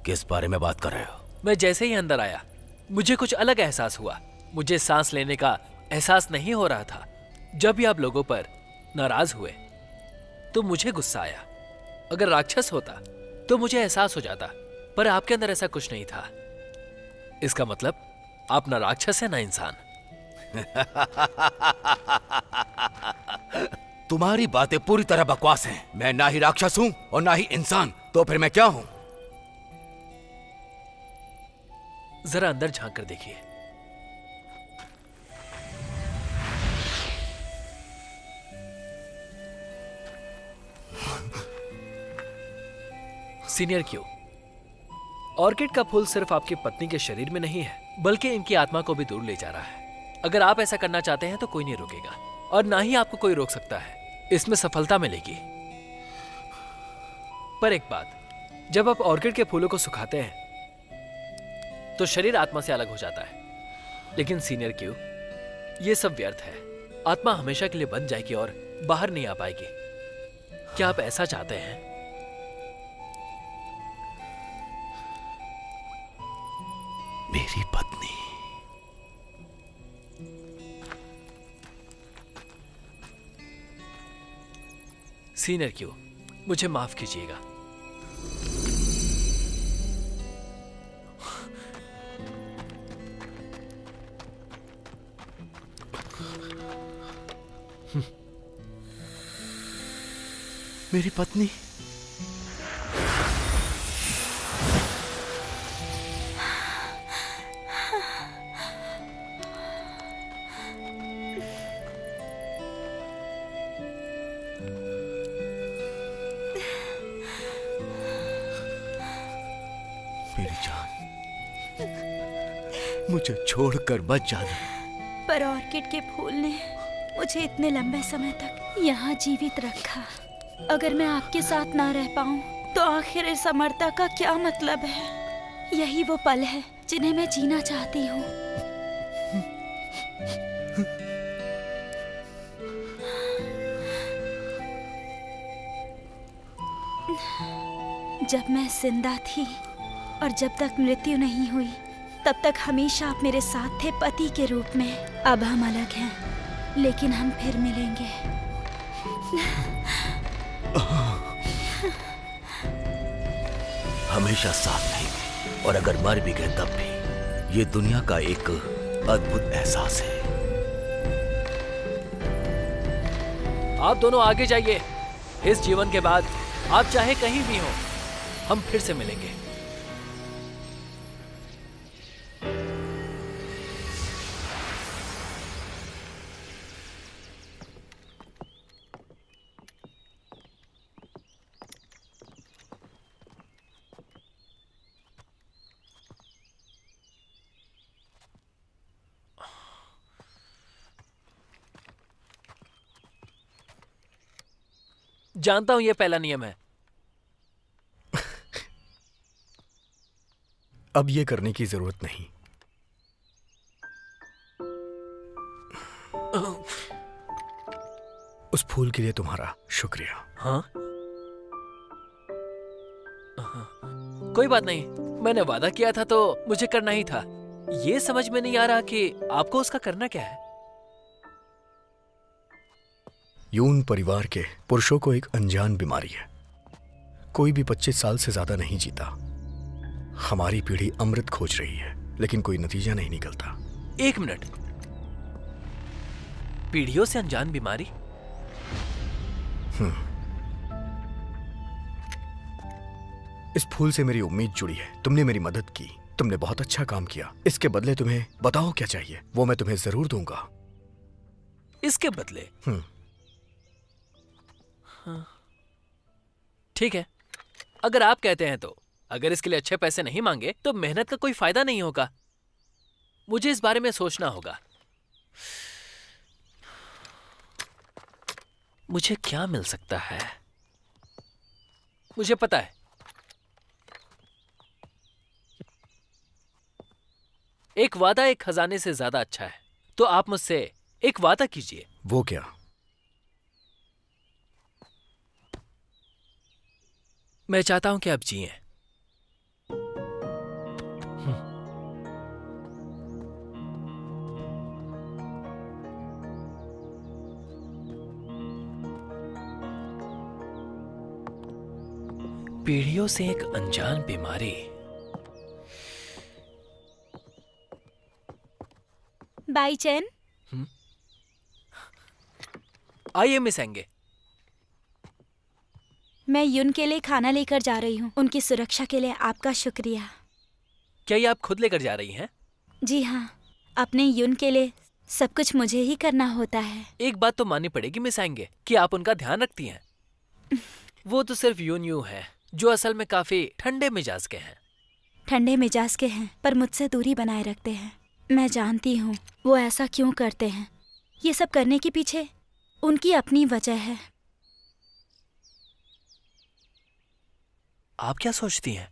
किस बारे में बात कर रहे हो? मैं जैसे ही अंदर आया मुझे कुछ अलग एहसास हुआ। मुझे सांस लेने का एहसास नहीं हो रहा था। जब भी आप लोगों पर नाराज हुए तो मुझे गुस्सा आया। अगर राक्षस होता तो मुझे एहसास हो जाता, पर आपके अंदर ऐसा कुछ नहीं था। इसका मतलब आप ना राक्षस है ना इंसान। तुम्हारी बातें पूरी तरह बकवास हैं। मैं ना ही राक्षस हूं और ना ही इंसान, तो फिर मैं क्या हूं? जरा अंदर झांक कर देखिए। सीनियर क्यों, ऑर्किड का फूल सिर्फ आपकी पत्नी के शरीर में नहीं है बल्कि इनकी आत्मा को भी दूर ले जा रहा है। अगर आप ऐसा करना चाहते हैं तो कोई नहीं रोकेगा और ना ही आपको कोई रोक सकता है। इसमें सफलता मिलेगी। पर एक बात, जब आप ऑर्किड के फूलों को सुखाते हैं तो शरीर आत्मा से अलग हो जाता है। लेकिन सीनियर क्यों, ये सब व्यर्थ है। आत्मा हमेशा के लिए बंद जाएगी और बाहर नहीं आ पाएगी। क्या आप ऐसा चाहते हैं? मेरी पत्नी। सीनियर क्यों, मुझे माफ कीजिएगा। मेरी पत्नी। मेरी जान, मुझे छोड़कर मत जाना। पर ऑर्किड के फूल ने मुझे इतने लंबे समय तक यहाँ जीवित रखा। अगर मैं आपके साथ ना रह पाऊँ तो आखिर इस अमरता का क्या मतलब है? यही वो पल है जिन्हें मैं जीना चाहती हूँ। जब मैं जिंदा थी और जब तक मृत्यु नहीं हुई तब तक हमेशा आप मेरे साथ थे पति के रूप में। अब हम अलग हैं, लेकिन हम फिर मिलेंगे। हमेशा साथ रहेंगे और अगर मर भी गए तब भी। ये दुनिया का एक अद्भुत एहसास है। आप दोनों आगे जाइए। इस जीवन के बाद आप चाहे कहीं भी हो, हम फिर से मिलेंगे। जानता हूं ये पहला नियम है। अब ये करने की जरूरत नहीं। उस फूल के लिए तुम्हारा शुक्रिया। हाँ? कोई बात नहीं, मैंने वादा किया था तो मुझे करना ही था। ये समझ में नहीं आ रहा कि आपको उसका करना क्या है। यून परिवार के पुरुषों को एक अनजान बीमारी है। कोई भी 25 साल से ज्यादा नहीं जीता। हमारी पीढ़ी अमृत खोज रही है, लेकिन कोई नतीजा नहीं निकलता। 1 मिनट, पीढ़ियों से अनजान बीमारी? इस फूल से मेरी उम्मीद जुड़ी है। तुमने मेरी मदद की, तुमने बहुत अच्छा काम किया। इसके बदले तुम्हें बताओ क्या चाहिए, वो मैं तुम्हें जरूर दूंगा। इसके बदले? हाँ। ठीक है, अगर आप कहते हैं तो। अगर इसके लिए अच्छे पैसे नहीं मांगे तो मेहनत का कोई फायदा नहीं होगा। मुझे इस बारे में सोचना होगा। मुझे क्या मिल सकता है? मुझे पता है, एक वादा एक खजाने से ज्यादा अच्छा है। तो आप मुझसे एक वादा कीजिए। वो क्या? मैं चाहता हूं कि आप जिएं। पीढ़ियों से एक अनजान बीमारी। बाई चैन, आइए मिस एंगे। मैं यून के लिए खाना लेकर जा रही हूँ। उनकी सुरक्षा के लिए आपका शुक्रिया। क्या ये आप खुद लेकर जा रही हैं? जी हाँ, अपने यून के लिए सब कुछ मुझे ही करना होता है। एक बात तो माननी पड़ेगी मिस एंगे कि आप उनका ध्यान रखती हैं। वो तो सिर्फ यून यू है, जो असल में काफी ठंडे मिजाज के हैं। ठंडे मिजाज के हैं पर मुझसे दूरी बनाए रखते हैं। मैं जानती हूँ वो ऐसा क्यों करते हैं। ये सब करने के पीछे उनकी अपनी वजह है। आप क्या सोचती हैं?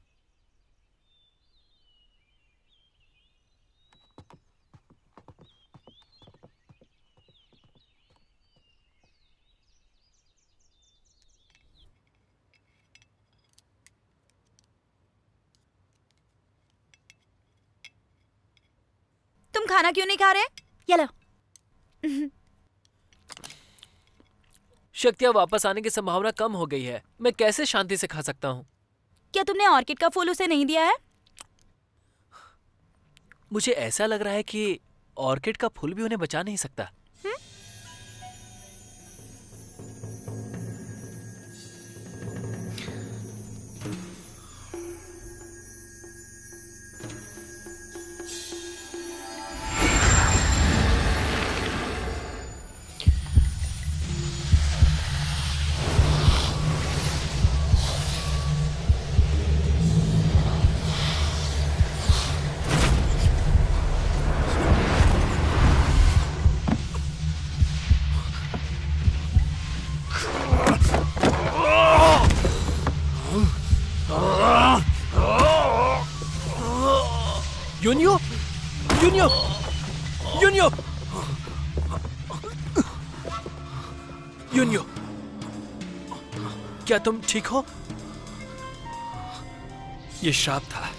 तुम खाना क्यों नहीं खा रहे? ये लो। शक्तियां वापस आने की संभावना कम हो गई है। मैं कैसे शांति से खा सकता हूँ? क्या तुमने ऑर्किड का फूल उसे नहीं दिया है? मुझे ऐसा लग रहा है कि ऑर्किड का फूल भी उन्हें बचा नहीं सकता। यूनियो, यूनियो, यूनियो, यूनियो, क्या तुम ठीक हो? ये श्राप था।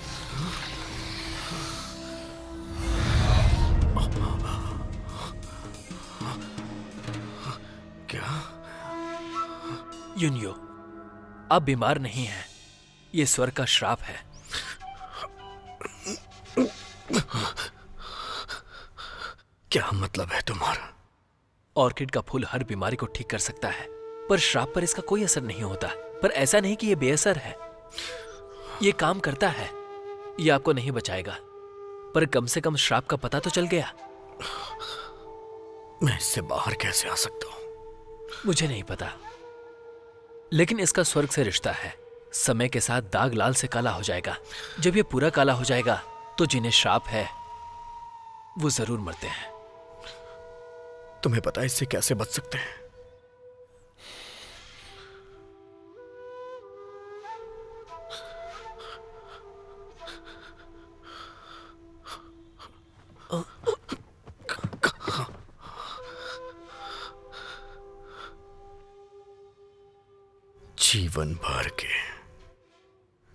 क्या? यूनियो, आप बीमार नहीं हैं। ये स्वर्ग का श्राप है। क्या मतलब है तुम्हारा? ऑर्किड का फूल हर बीमारी को ठीक कर सकता है, पर श्राप पर इसका कोई असर नहीं होता। पर ऐसा नहीं कि ये बेअसर है, ये काम करता है। ये आपको नहीं बचाएगा, पर कम से कम श्राप का पता तो चल गया। मैं इससे बाहर कैसे आ सकता हूं? मुझे नहीं पता, लेकिन इसका स्वर्ग से रिश्ता है। समय के साथ दाग लाल से काला हो जाएगा। जब ये पूरा काला हो जाएगा तो जिन्हें श्राप है वो जरूर मरते हैं। तुम्हें पता है इससे कैसे बच सकते हैं? जीवन भर के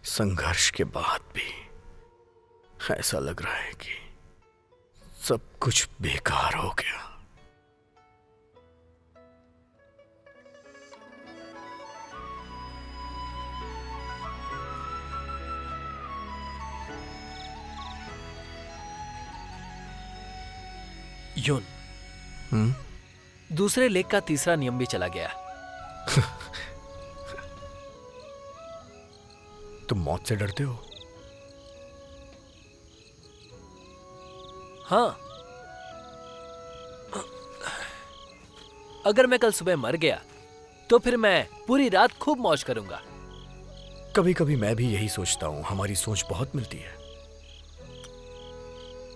संघर्ष के बाद भी ऐसा लग रहा है कि सब कुछ बेकार हो गया। यून, दूसरे लेख का तीसरा नियम भी चला गया। तुम मौत से डरते हो? हाँ, अगर मैं कल सुबह मर गया तो फिर मैं पूरी रात खूब मौज करूंगा। कभी कभी मैं भी यही सोचता हूं, हमारी सोच बहुत मिलती है।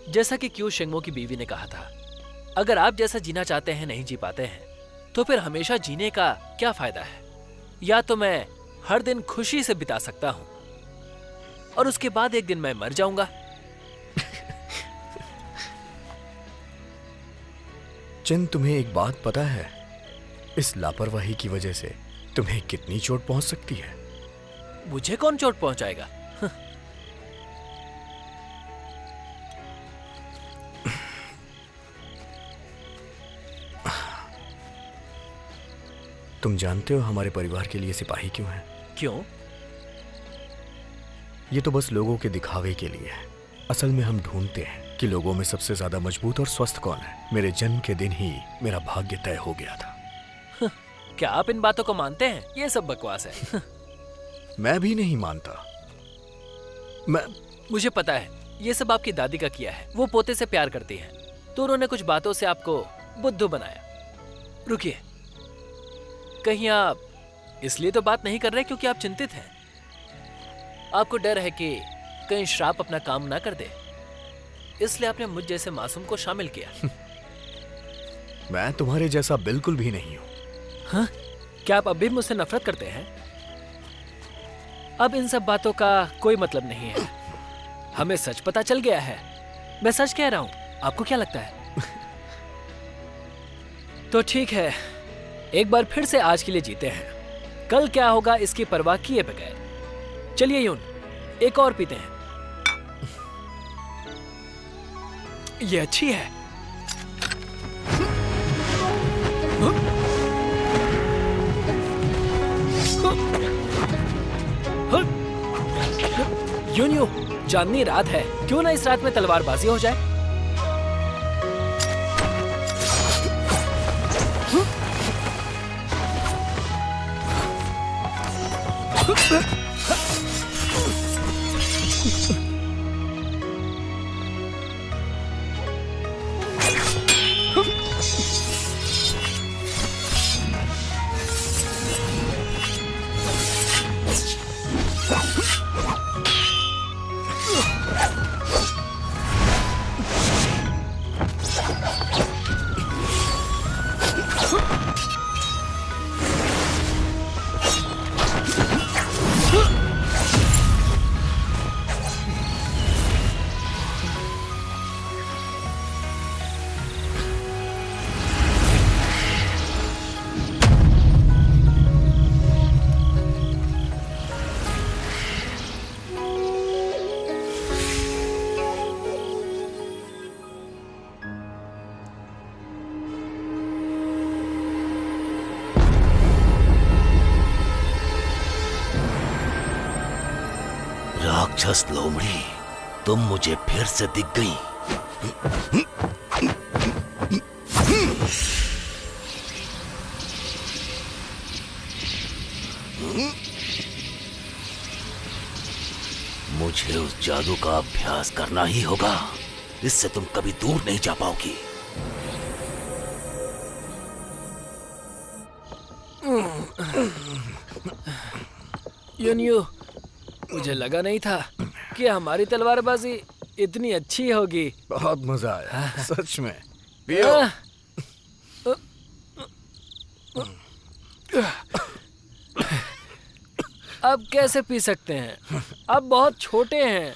जैसा कि क्यू शेंगमो की बीवी ने कहा था, अगर आप जैसा जीना चाहते हैं नहीं जी पाते हैं तो फिर हमेशा जीने का क्या फायदा है। या तो मैं हर दिन खुशी से बिता सकता हूं और उसके बाद एक दिन मैं मर जाऊंगा। चिन, तुम्हें एक बात पता है, इस लापरवाही की वजह से तुम्हें कितनी चोट पहुंच सकती है? मुझे कौन चोट पहुंचाएगा? तुम जानते हो हमारे परिवार के लिए सिपाही क्यों हैं? क्यों? ये तो बस लोगों के दिखावे के लिए है। असल में हम ढूंढते हैं कि लोगों में सबसे ज्यादा मजबूत और स्वस्थ कौन है। मेरे जन्म के दिन ही मेरा भाग्य तय हो गया था। क्या आप इन बातों को मानते हैं? ये सब बकवास है। मैं भी नहीं मानता। मुझे पता है ये सब आपकी दादी का किया है। वो पोते से प्यार करती हैं, तो उन्होंने कुछ बातों से आपको बुद्धू बनाया। रुकिए, कहीं आप इसलिए तो बात नहीं कर रहे क्योंकि आप चिंतित हैं? आपको डर है कि कहीं श्राप अपना काम ना कर दे, इसलिए आपने मुझ जैसे मासूम को शामिल किया। मैं तुम्हारे जैसा बिल्कुल भी नहीं हूं। हाँ? क्या आप अब भी मुझसे नफरत करते हैं? अब इन सब बातों का कोई मतलब नहीं है। हमें सच पता चल गया है। मैं सच कह रहा हूं। आपको क्या लगता है? तो ठीक है, एक बार फिर से आज के लिए जीते हैं। कल क्या होगा इसकी परवाह किए बगैर चलिए यून, एक और पीते हैं। ये अच्छी है। यून, चांदनी रात है, क्यों ना इस रात में तलवारबाजी हो जाए? राक्षस लोमड़ी, तुम मुझे फिर से दिख गई। मुझे उस जादू का अभ्यास करना ही होगा, इससे तुम कभी दूर नहीं जा पाओगी। यूनियो, मुझे लगा नहीं था कि हमारी तलवारबाजी इतनी अच्छी होगी। बहुत मजा आया, सच में। अब कैसे पी सकते हैं? अब बहुत छोटे हैं।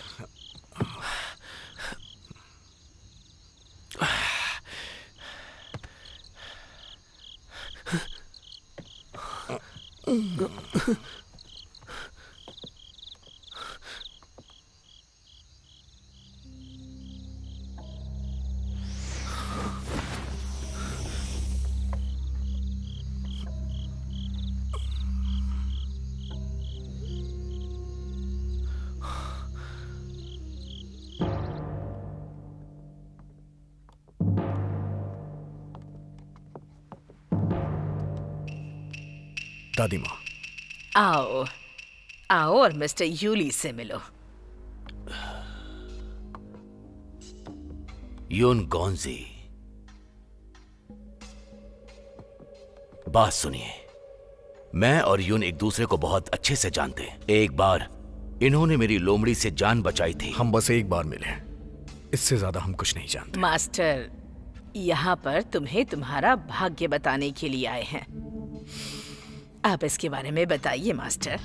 दादी माँ। आओ आओ और मिस्टर यूली से मिलो। यून गॉन्जी, बात सुनिए। मैं और यून एक दूसरे को बहुत अच्छे से जानते हैं। एक बार इन्होंने मेरी लोमड़ी से जान बचाई थी। हम बस एक बार मिले, इससे ज्यादा हम कुछ नहीं जानते। मास्टर, यहाँ पर तुम्हें तुम्हारा भाग्य बताने के लिए आए हैं। आप इसके बारे में बताइए मास्टर।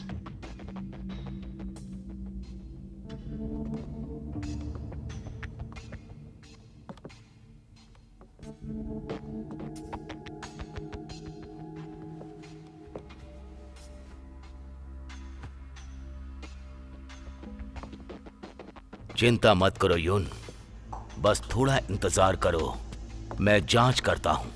चिंता मत करो यून, बस थोड़ा इंतजार करो, मैं जांच करता हूं।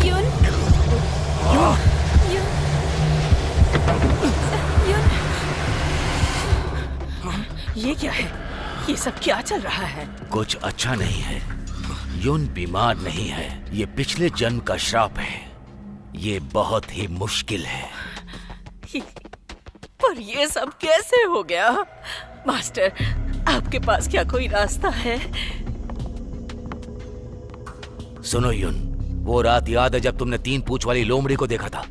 यून, ये क्या है? ये सब क्या चल रहा है? कुछ अच्छा नहीं है। यून बीमार नहीं है, ये पिछले जन्म का श्राप है। ये बहुत ही मुश्किल है। पर ये सब कैसे हो गया? मास्टर, आपके पास क्या कोई रास्ता है? सुनो यून, वो रात याद है जब तुमने 3 पूंछ वाली लोमड़ी को देखा था?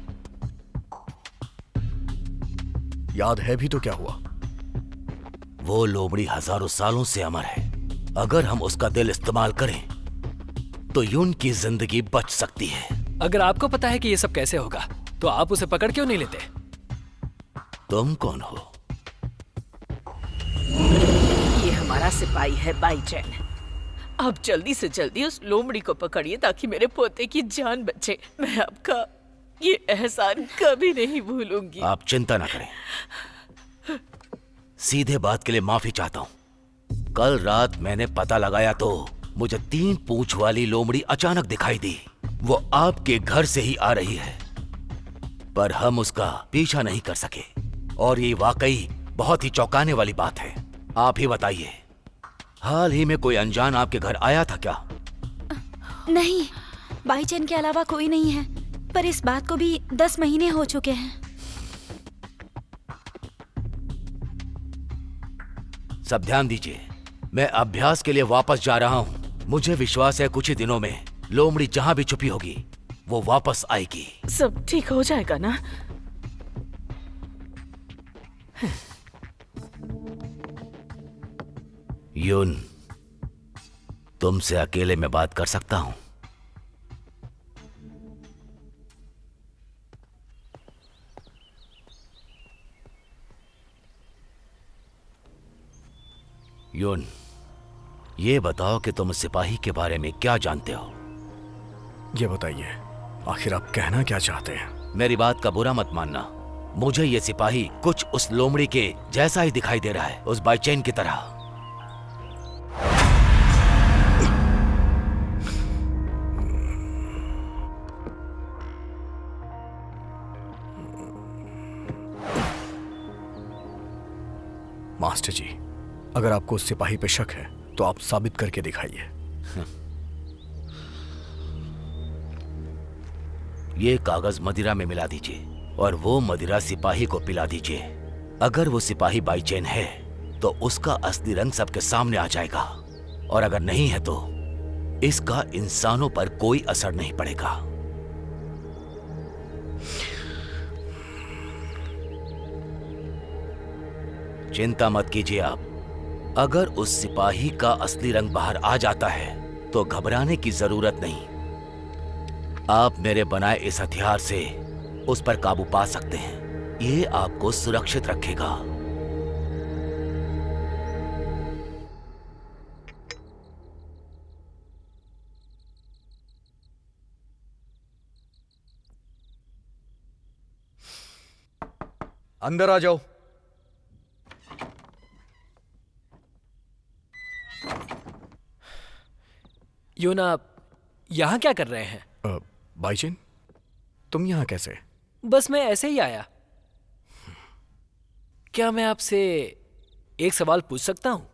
याद है भी तो क्या हुआ? वो लोमड़ी हजारों सालों से अमर है। अगर हम उसका दिल इस्तेमाल करें तो यून की जिंदगी बच सकती है। अगर आपको पता है कि ये सब कैसे होगा तो आप उसे पकड़ क्यों नहीं लेते? तुम कौन हो? ये हमारा सिपाही है बाईचैन। आप जल्दी से जल्दी उस लोमड़ी को पकड़िए ताकि मेरे पोते की जान बचे। मैं आपका ये एहसान कभी नहीं भूलूंगी। आप चिंता ना करें, सीधे बात के लिए माफी चाहता हूं। कल रात मैंने पता लगाया तो मुझे 3 पूंछ वाली लोमड़ी अचानक दिखाई दी। वो आपके घर से ही आ रही है, पर हम उसका पीछा नहीं कर सके। और ये वाकई बहुत ही चौंकाने वाली बात है। आप ही बताइए, हाल ही में कोई अनजान आपके घर आया था क्या? नहीं, बाईचैन के अलावा कोई नहीं है। पर इस बात को भी 10 महीने हो चुके हैं। सब ध्यान दीजिए, मैं अभ्यास के लिए वापस जा रहा हूं। मुझे विश्वास है कुछ ही दिनों में लोमड़ी जहां भी छुपी होगी वो वापस आएगी। सब ठीक हो जाएगा ना? यून, तुमसे अकेले में बात कर सकता हूं? यून, ये बताओ कि तुम सिपाही के बारे में क्या जानते हो? ये बताइए, आखिर आप कहना क्या चाहते हैं? मेरी बात का बुरा मत मानना, मुझे ये सिपाही कुछ उस लोमड़ी के जैसा ही दिखाई दे रहा है, उस बाईचैन की तरह। मास्टर जी, अगर आपको उस सिपाही पे शक है तो आप साबित करके दिखाइए। ये कागज मदिरा में मिला दीजिए और वो मदिरा सिपाही को पिला दीजिए। अगर वो सिपाही बाईचैन है तो उसका असली रंग सबके सामने आ जाएगा, और अगर नहीं है तो इसका इंसानों पर कोई असर नहीं पड़ेगा। चिंता मत कीजिए आप। अगर उस सिपाही का असली रंग बाहर आ जाता है तो घबराने की जरूरत नहीं। आप मेरे बनाए इस हथियार से उस पर काबू पा सकते हैं। ये आपको सुरक्षित रखेगा। अंदर आ जाओ। यून, आप यहाँ क्या कर रहे हैं? बाईचेन, तुम यहाँ कैसे? बस मैं ऐसे ही आया। क्या मैं आपसे एक सवाल पूछ सकता हूँ?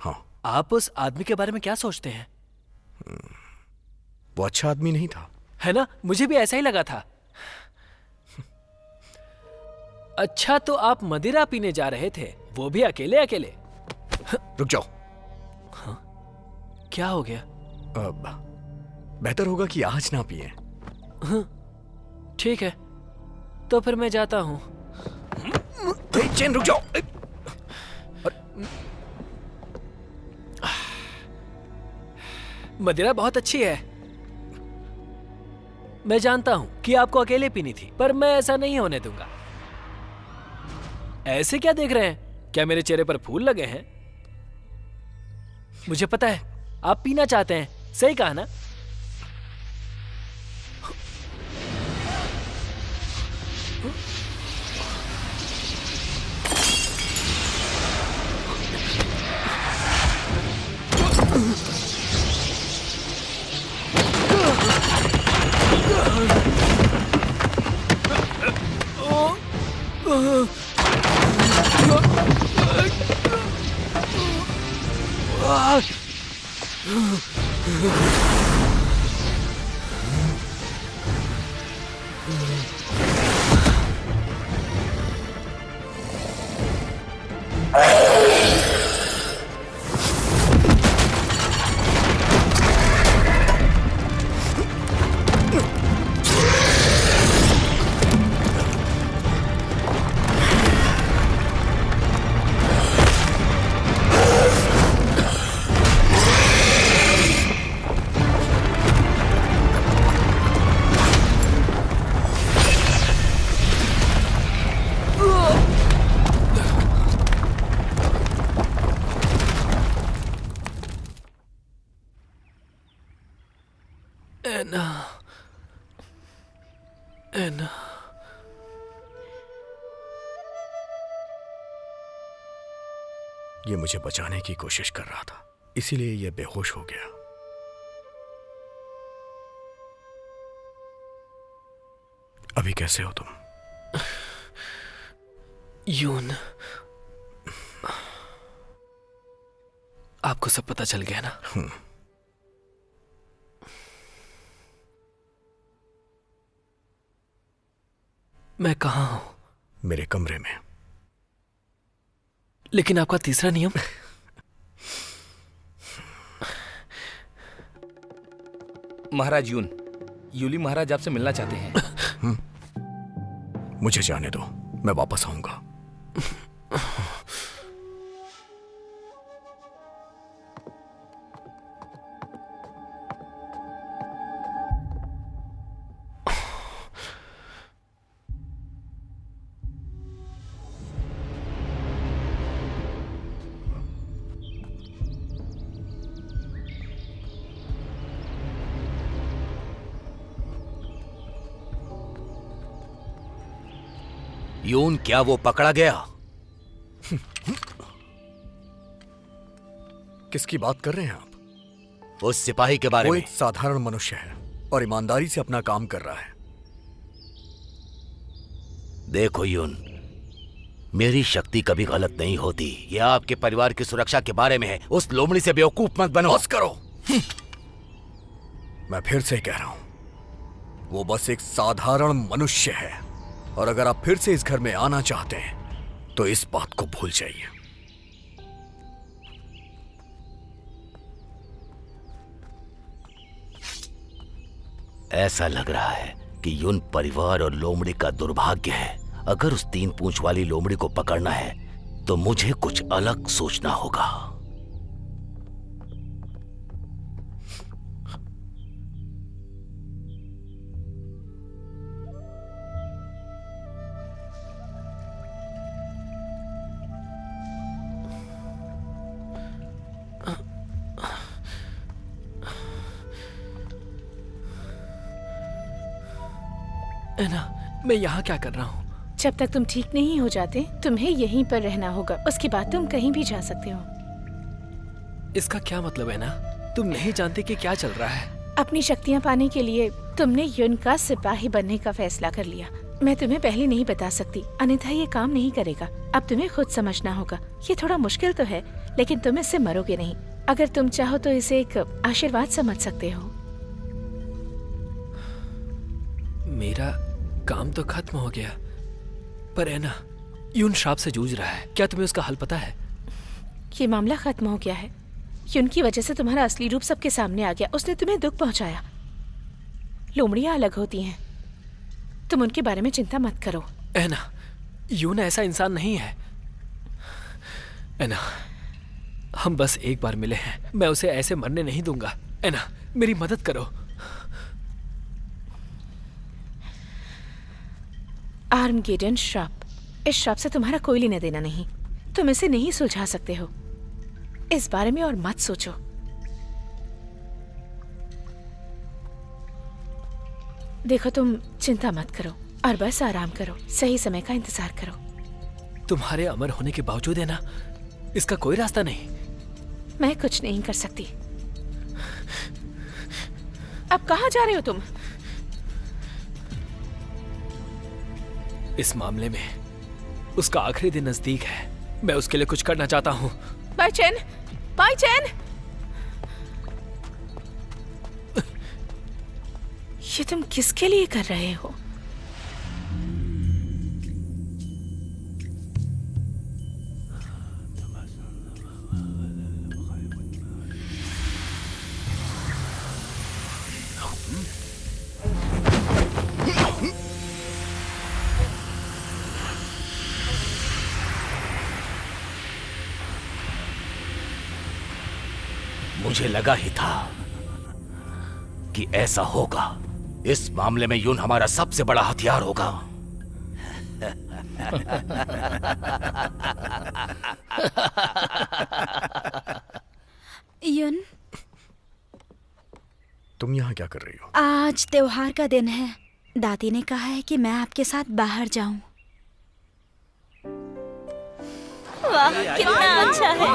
हाँ। आप उस आदमी के बारे में क्या सोचते हैं? वो अच्छा आदमी नहीं था, है ना? मुझे भी ऐसा ही लगा था। अच्छा, तो आप मदिरा पीने जा रहे थे, वो भी अकेले अकेले? रुक जाओ। क्या हो गया? बेहतर होगा कि आज ना पिए। ठीक है, तो फिर मैं जाता हूँ। चेन, रुक जाओ। मदिरा बहुत अच्छी है। मैं जानता हूं कि आपको अकेले पीनी थी, पर मैं ऐसा नहीं होने दूंगा। ऐसे क्या देख रहे हैं? क्या मेरे चेहरे पर फूल लगे हैं? मुझे पता है आप पीना चाहते हैं, सही कहा ना? एना, ये मुझे बचाने की कोशिश कर रहा था, इसीलिए ये बेहोश हो गया। अभी कैसे हो तुम? यून, आपको सब पता चल गया ना? मैं कहाँ हूं? मेरे कमरे में। लेकिन आपका तीसरा नियम? महाराज यून, यूली महाराज आपसे मिलना चाहते हैं। मुझे जाने दो, मैं वापस आऊंगा। यून, क्या वो पकड़ा गया? किसकी बात कर रहे हैं आप? उस सिपाही के बारे वो में। एक साधारण मनुष्य है और ईमानदारी से अपना काम कर रहा है। देखो यून, मेरी शक्ति कभी गलत नहीं होती। यह आपके परिवार की सुरक्षा के बारे में है। उस लोमड़ी से बेवकूफ मत बनो। बस करो। मैं फिर से कह रहा हूं, वो बस एक साधारण मनुष्य है, और अगर आप फिर से इस घर में आना चाहते हैं तो इस बात को भूल जाइए। ऐसा लग रहा है कि यून परिवार और लोमड़ी का दुर्भाग्य है। अगर उस 3 पूंछ वाली लोमड़ी को पकड़ना है तो मुझे कुछ अलग सोचना होगा। एना, मैं यहाँ क्या कर रहा हूँ? जब तक तुम ठीक नहीं हो जाते तुम्हें यहीं पर रहना होगा। उसके बाद तुम कहीं भी जा सकते हो। इसका क्या मतलब है ना? तुम नहीं जानते कि क्या चल रहा है। अपनी शक्तियाँ पाने के लिए तुमने युन का सिपाही बनने का फैसला कर लिया। मैं तुम्हें पहले नहीं बता सकती, अन्यथा ये काम नहीं करेगा। अब तुम्हें खुद समझना होगा। ये थोड़ा मुश्किल तो है, लेकिन तुम इससे मरोगे नहीं। अगर तुम चाहो तो इसे एक आशीर्वाद समझ सकते हो। मेरा काम तो खत्म हो गया, पर है ना, यून श्राप से जूझ रहा है। क्या तुम्हें उसका हल पता है? ये मामला खत्म हो गया है। युन की वजह से तुम्हारा असली रूप सबके सामने आ गया। उसने तुम्हें दुख पहुंचाया। लोमड़ियां अलग होती हैं, तुम उनके बारे में चिंता मत करो। एना, यून ऐसा इंसान नहीं है। एना, हम बस एक बार मिले हैं, मैं उसे ऐसे मरने नहीं दूंगा। एना, मेरी मदद करो। आर्मगेडन श्राप। इस श्राप से तुम्हारा कोई लेना देना नहीं। तुम इसे नहीं सुलझा सकते हो। इस बारे में और मत सोचो। देखो, तुम चिंता मत करो और बस आराम करो। सही समय का इंतजार करो। तुम्हारे अमर होने के बावजूद है ना, इसका कोई रास्ता नहीं। मैं कुछ नहीं कर सकती। अब कहाँ जा रहे हो तुम? इस मामले में उसका आखिरी दिन नजदीक है। मैं उसके लिए कुछ करना चाहता हूँ। बाई चैन, बाई चैन। ये तुम किसके लिए कर रहे हो? मुझे लगा ही था कि ऐसा होगा। इस मामले में यून हमारा सबसे बड़ा हथियार होगा। युन, तुम यहाँ क्या कर रही हो? आज त्योहार का दिन है। दादी ने कहा है कि मैं आपके साथ बाहर जाऊं। वाह, कितना अच्छा है।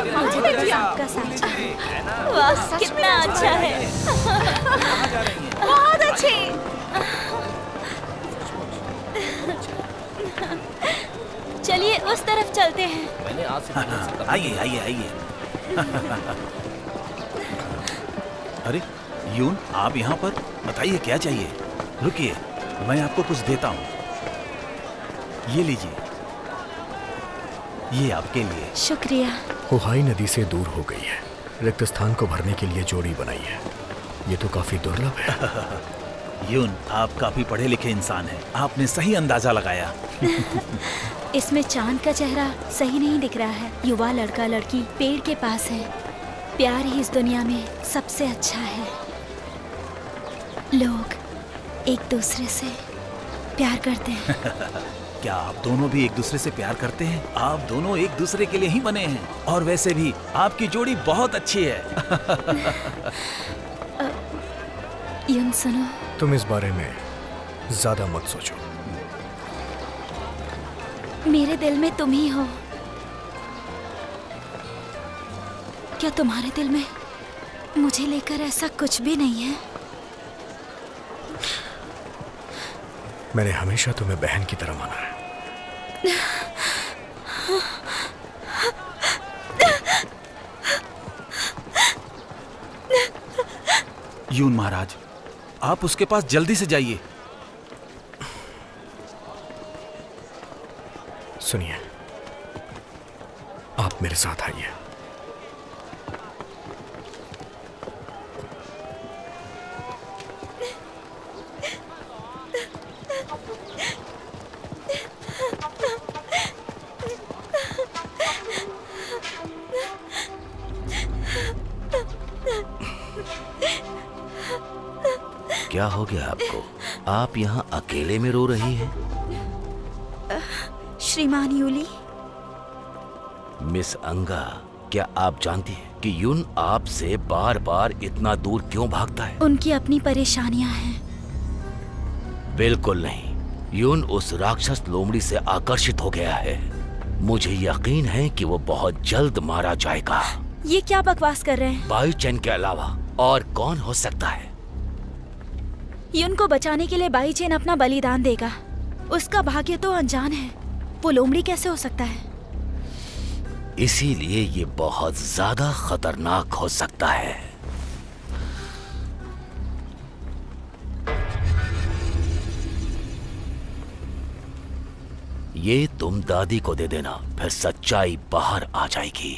मुझे भी आपका साथ चाहिए। वाह, कितना अच्छा है। बहुत अच्छे। चलिए उस तरफ चलते हैं। मैंने आज से आइए आइए आइए। अरे यून, आप यहाँ पर? बताइए क्या चाहिए। रुकिए, मैं आपको कुछ देता हूँ। ये लीजिए, ये आपके लिए। शुक्रिया। हुहाई नदी से दूर हो गई है। रिक्त स्थान को भरने के लिए जोड़ी बनाई है। ये तो काफी दुर्लभ है। यून, आप काफी पढ़े लिखे इंसान हैं। आपने सही अंदाजा लगाया। इसमें चांद का चेहरा सही नहीं दिख रहा है। युवा लड़का लड़की पेड़ के पास है। प्यार ही इस दुनिया में सबसे अच्छा है। लोग एक दूसरे से प्यार करते हैं। क्या आप दोनों भी एक दूसरे से प्यार करते हैं? आप दोनों एक दूसरे के लिए ही बने हैं। और वैसे भी आपकी जोड़ी बहुत अच्छी है। युन, सुनो। तुम इस बारे में ज्यादा मत सोचो। मेरे दिल में तुम ही हो। क्या तुम्हारे दिल में मुझे लेकर ऐसा कुछ भी नहीं है? मैंने हमेशा तुम्हें बहन की तरह माना है। यून महाराज, आप उसके पास जल्दी से जाइए। सुनिए, आप मेरे साथ आइए। क्या हो गया आपको? आप यहाँ अकेले में रो रही हैं? श्रीमान यूली, मिस अंगा, क्या आप जानती हैं कि यून आपसे बार बार इतना दूर क्यों भागता है? उनकी अपनी परेशानियां हैं। बिल्कुल नहीं। यून उस राक्षस लोमड़ी से आकर्षित हो गया है। मुझे यकीन है कि वो बहुत जल्द मारा जाएगा। ये क्या बकवास कर रहे हैं? बाई चेन के अलावा और कौन हो सकता है? युन को बचाने के लिए बाई चेन अपना बलिदान देगा। उसका भाग्य तो अनजान है। वो लोमड़ी कैसे हो सकता है? इसीलिए ये बहुत ज्यादा खतरनाक हो सकता है। ये तुम दादी को दे देना, फिर सच्चाई बाहर आ जाएगी।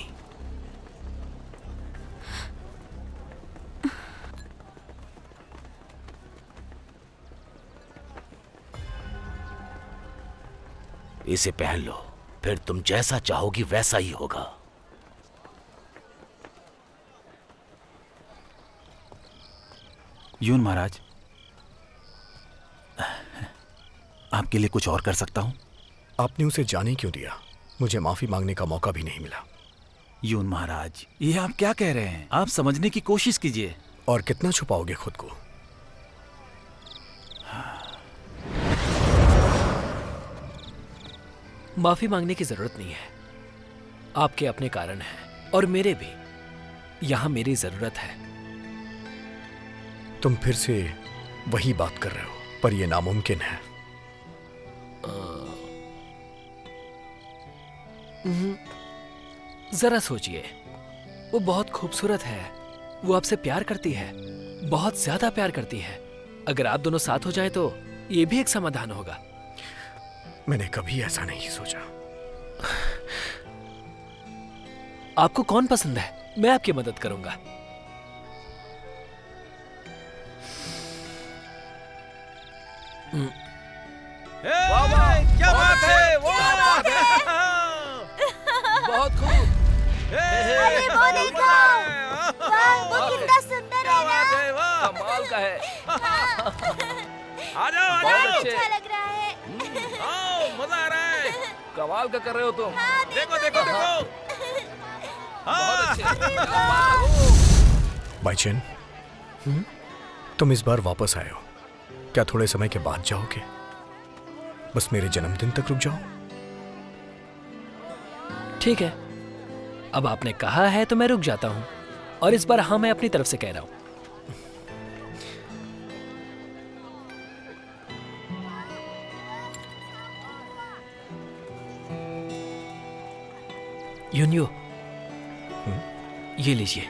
इसे पहन लो, फिर तुम जैसा चाहोगी वैसा ही होगा। यून महाराज, आपके लिए कुछ और कर सकता हूं? आपने उसे जाने क्यों दिया? मुझे माफी मांगने का मौका भी नहीं मिला। यून महाराज, ये आप क्या कह रहे हैं? आप समझने की कोशिश कीजिए। और कितना छुपाओगे खुद को? माफी मांगने की जरूरत नहीं है। आपके अपने कारण हैं और मेरे भी। यहां मेरी जरूरत है। तुम फिर से वही बात कर रहे हो, पर यह नामुमकिन है। जरा सोचिए, वो बहुत खूबसूरत है। वो आपसे प्यार करती है, बहुत ज्यादा प्यार करती है। अगर आप दोनों साथ हो जाएं तो ये भी एक समाधान होगा। मैंने कभी ऐसा नहीं सोचा। आपको कौन पसंद है? मैं आपकी मदद करूंगा। क्या बात है? बहुत खूब। अरे वो देखो, वाह, वो कितना सुंदर है ना। कमाल का है। आ जाओ, बहुत अच्छे। अच्छा लग रहा है। आओ, मजा आ रहा है। कमाल का कर रहे हो तुम। देखो देखो देखो। बहुत अच्छे। बाईचेन, तुम इस बार वापस आए हो। क्या थोड़े समय के बाद जाओगे? बस मेरे जन्मदिन तक रुक जाओ। ठीक है, अब आपने कहा है तो मैं रुक जाता हूं। और इस बार हाँ, मैं अपनी तरफ से कह रहा हूं। यूनियो, ये लीजिए।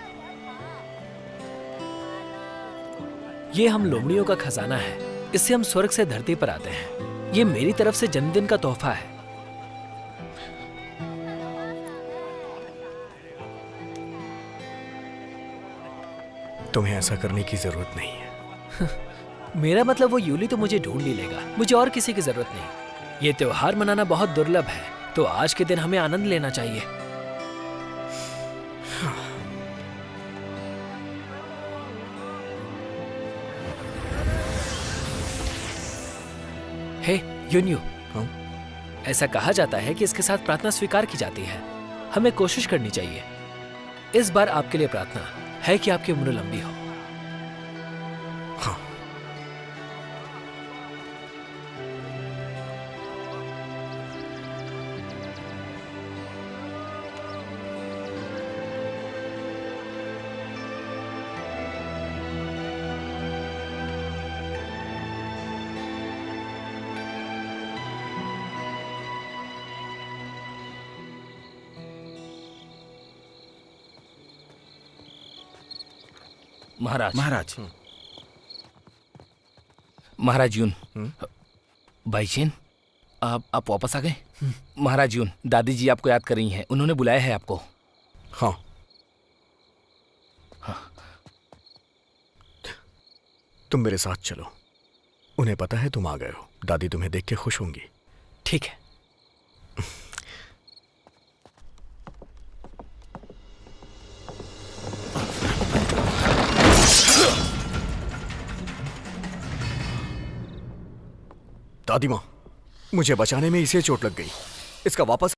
ये हम लोमड़ियों का खजाना है। इससे हम स्वर्ग से धरती पर आते हैं। ये मेरी तरफ से जन्मदिन का तोहफा है। तुम्हें ऐसा करने की जरूरत नहीं है। मेरा मतलब वो यूली तो मुझे ढूंढ ही लेगा। मुझे और किसी की जरूरत नहीं। ये त्योहार मनाना बहुत दुर्लभ है, तो आज के दिन हमें आनंद लेना चाहिए। हे यूनियो, ऐसा कहा जाता है कि इसके साथ प्रार्थना स्वीकार की जाती है। हमें कोशिश करनी चाहिए। इस बार आपके लिए प्रार्थना है कि आपकी उम्र लंबी हो। हाँ। महाराज। महाराज, महाराज यून। भाईचेन, आप वापस आ गए? महाराज यून, दादी जी आपको याद कर रही हैं। उन्होंने बुलाया है आपको। हाँ। तुम मेरे साथ चलो। उन्हें पता है तुम आ गए हो। दादी तुम्हें देख के खुश होंगी। ठीक है। दादी माँ, मुझे बचाने में इसे चोट लग गई। इसका वापस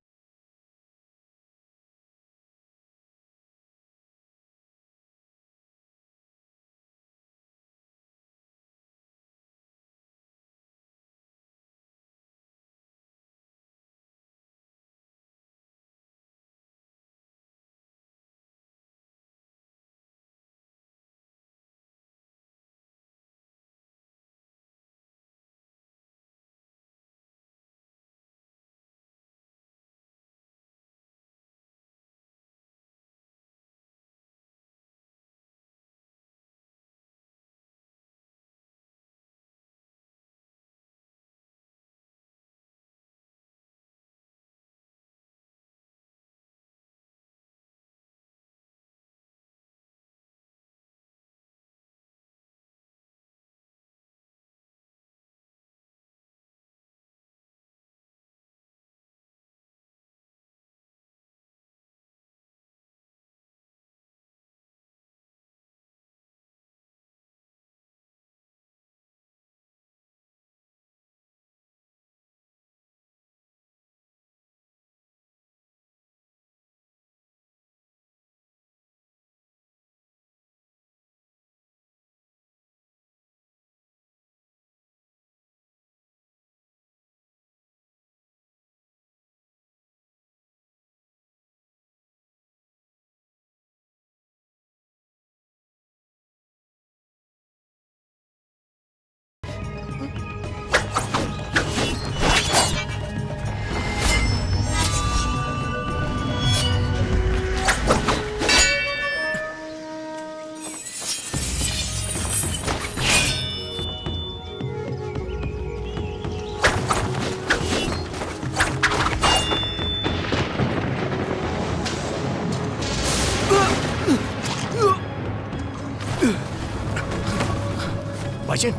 भाईचेन,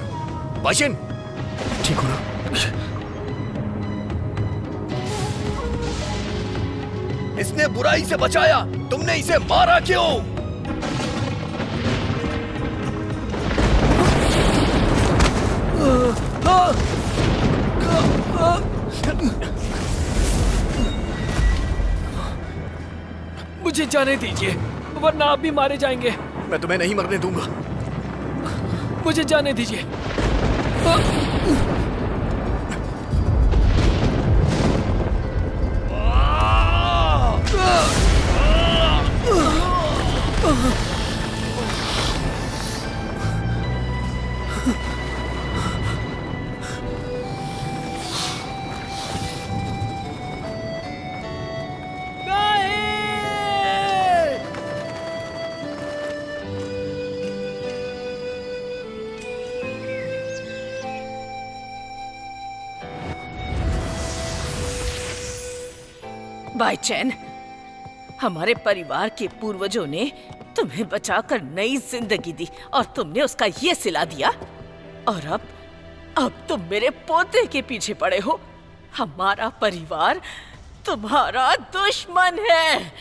भाईचेन, ठीक हो ना? इसने बुराई से बचाया, तुमने इसे मारा क्यों? मुझे जाने दीजिए, वरना आप भी मारे जाएंगे। मैं तुम्हें नहीं मरने दूंगा। मुझे जाने दीजिए। बाईचैन, हमारे परिवार के पूर्वजों ने तुम्हें बचाकर नई जिंदगी दी और तुमने उसका ये सिला दिया, और अब तुम मेरे पोते के पीछे पड़े हो। हमारा परिवार तुम्हारा दुश्मन है।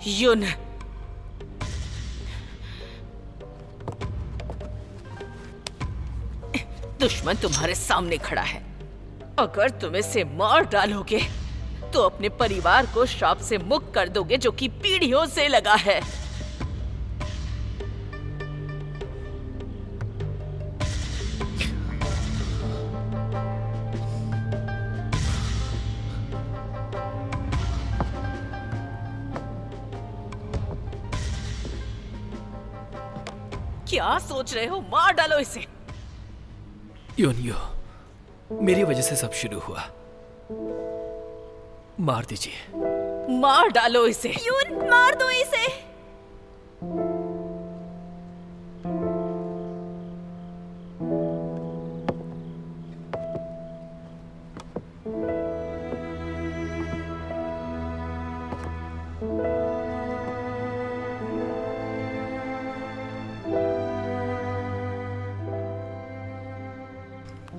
युन, दुश्मन तुम्हारे सामने खड़ा है। अगर तुम इसे मार डालोगे तो अपने परिवार को श्राप से मुक्त कर दोगे, जो कि पीढ़ियों से लगा है। क्या सोच रहे हो? मार डालो इसे। योनियो, मेरी वजह से सब शुरू हुआ। मार दीजिए। मार डालो इसे। यून, मार दो इसे।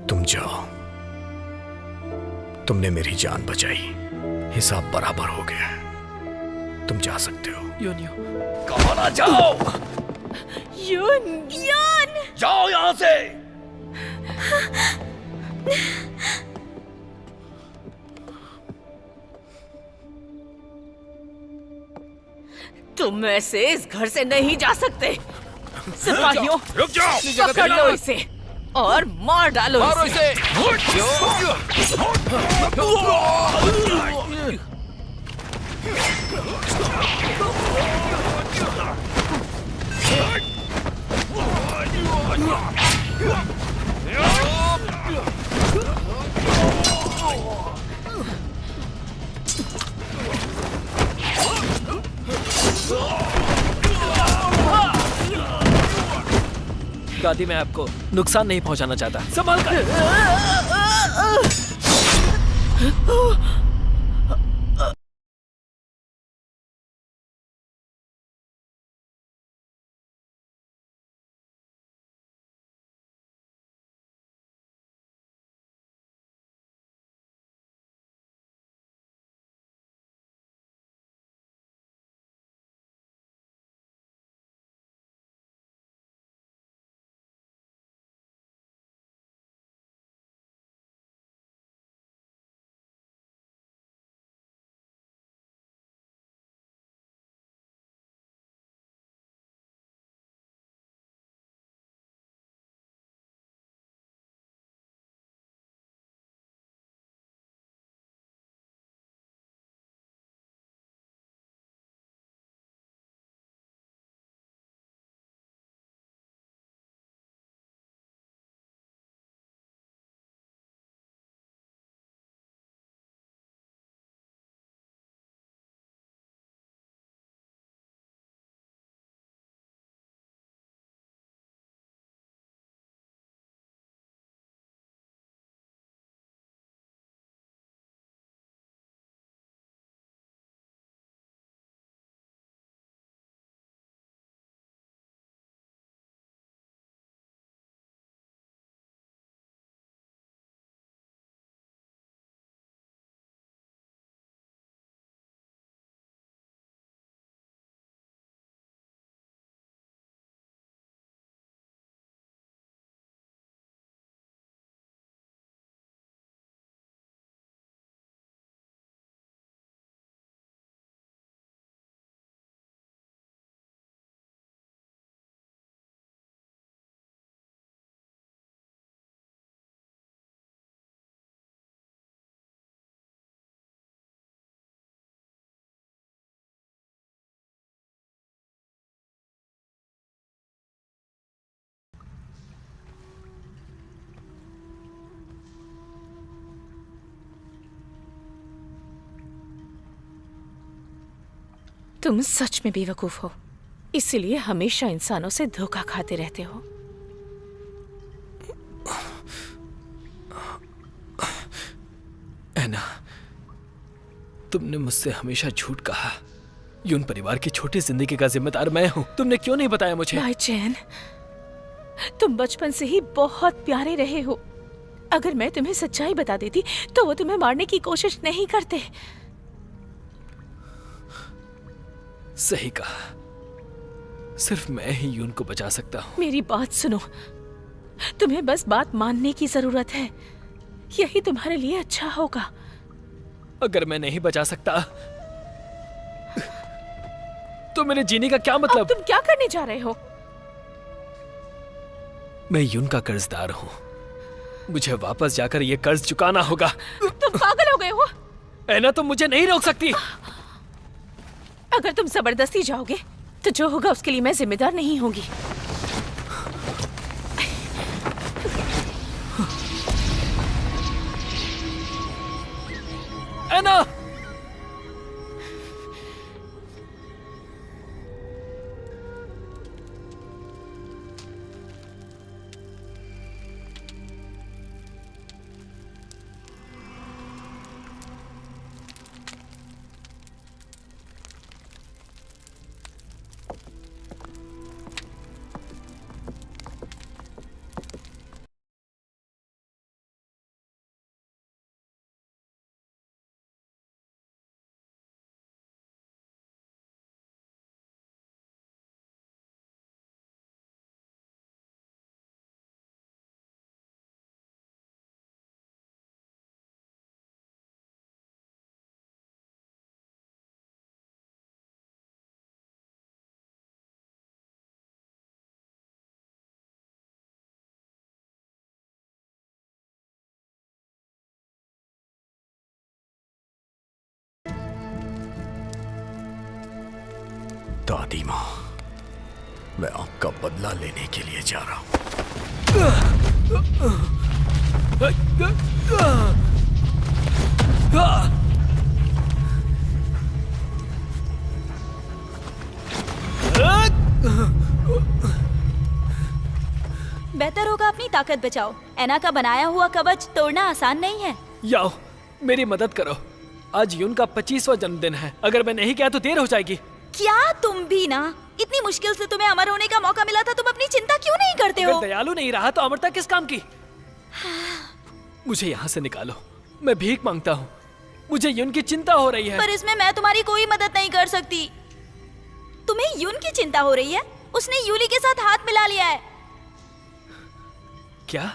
तुम जाओ, तुमने मेरी जान बचाई, हिसाब बराबर हो गया। तुम जा सकते हो। योनियो, कहो ना जाओ। युन, यून, जाओ यहां से। तुम ऐसे इस घर से नहीं जा सकते। सिपाहियों, रुक जाओ। पकड़ लो इसे और मार डालो इसे। दादी, मैं आपको नुकसान नहीं पहुंचाना चाहता। संभाल कर। तुम सच में बेवकूफ हो, इसलिए हमेशा इंसानों से धोखा खाते रहते हो। ऐना, तुमने मुझसे हमेशा झूठ कहा। यून परिवार की छोटी जिंदगी का जिम्मेदार मैं हूं। तुमने क्यों नहीं बताया मुझे? बाईचैन, तुम बचपन से ही बहुत प्यारे रहे हो। अगर मैं तुम्हें सच्चाई बता देती तो वो तुम्हें मारने की कोशिश नहीं करते। सही कहा, सिर्फ मैं ही यून को बचा सकता हूँ। मेरी बात सुनो, तुम्हें बस बात मानने की जरूरत है, यही तुम्हारे लिए अच्छा होगा। अगर मैं नहीं बचा सकता तो मेरे जीने का क्या मतलब? अब तुम क्या करने जा रहे हो? मैं यून का कर्जदार हूँ, मुझे वापस जाकर ये कर्ज चुकाना होगा। तुम पागल हो गए हो? ऐना, तुम मुझे नहीं रोक सकती। अगर तुम जबरदस्ती जाओगे तो जो होगा उसके लिए मैं जिम्मेदार नहीं होंगी। ऐना! दादी माँ, मैं आपका बदला लेने के लिए जा रहा हूँ। बेहतर होगा अपनी ताकत बचाओ। ऐना का बनाया हुआ कवच तोड़ना आसान नहीं है। याओ, मेरी मदद करो। आज यून का 25वां जन्मदिन है। अगर मैं नहीं गया तो देर हो जाएगी। क्या तुम भी ना, इतनी मुश्किल से तुम्हें अमर होने का मौका मिला था, तुम अपनी चिंता क्यों नहीं करते हो? अगर दयालु नहीं रहा तो अमरता किस काम की? मुझे यहाँ से निकालो, मैं भीख मांगता हूँ। मुझे यून की चिंता हो रही है। पर इसमें मैं तुम्हारी कोई मदद नहीं कर सकती। तुम्हें यून की चिंता हो रही है? उसने यूली के साथ हाथ मिला लिया है। क्या?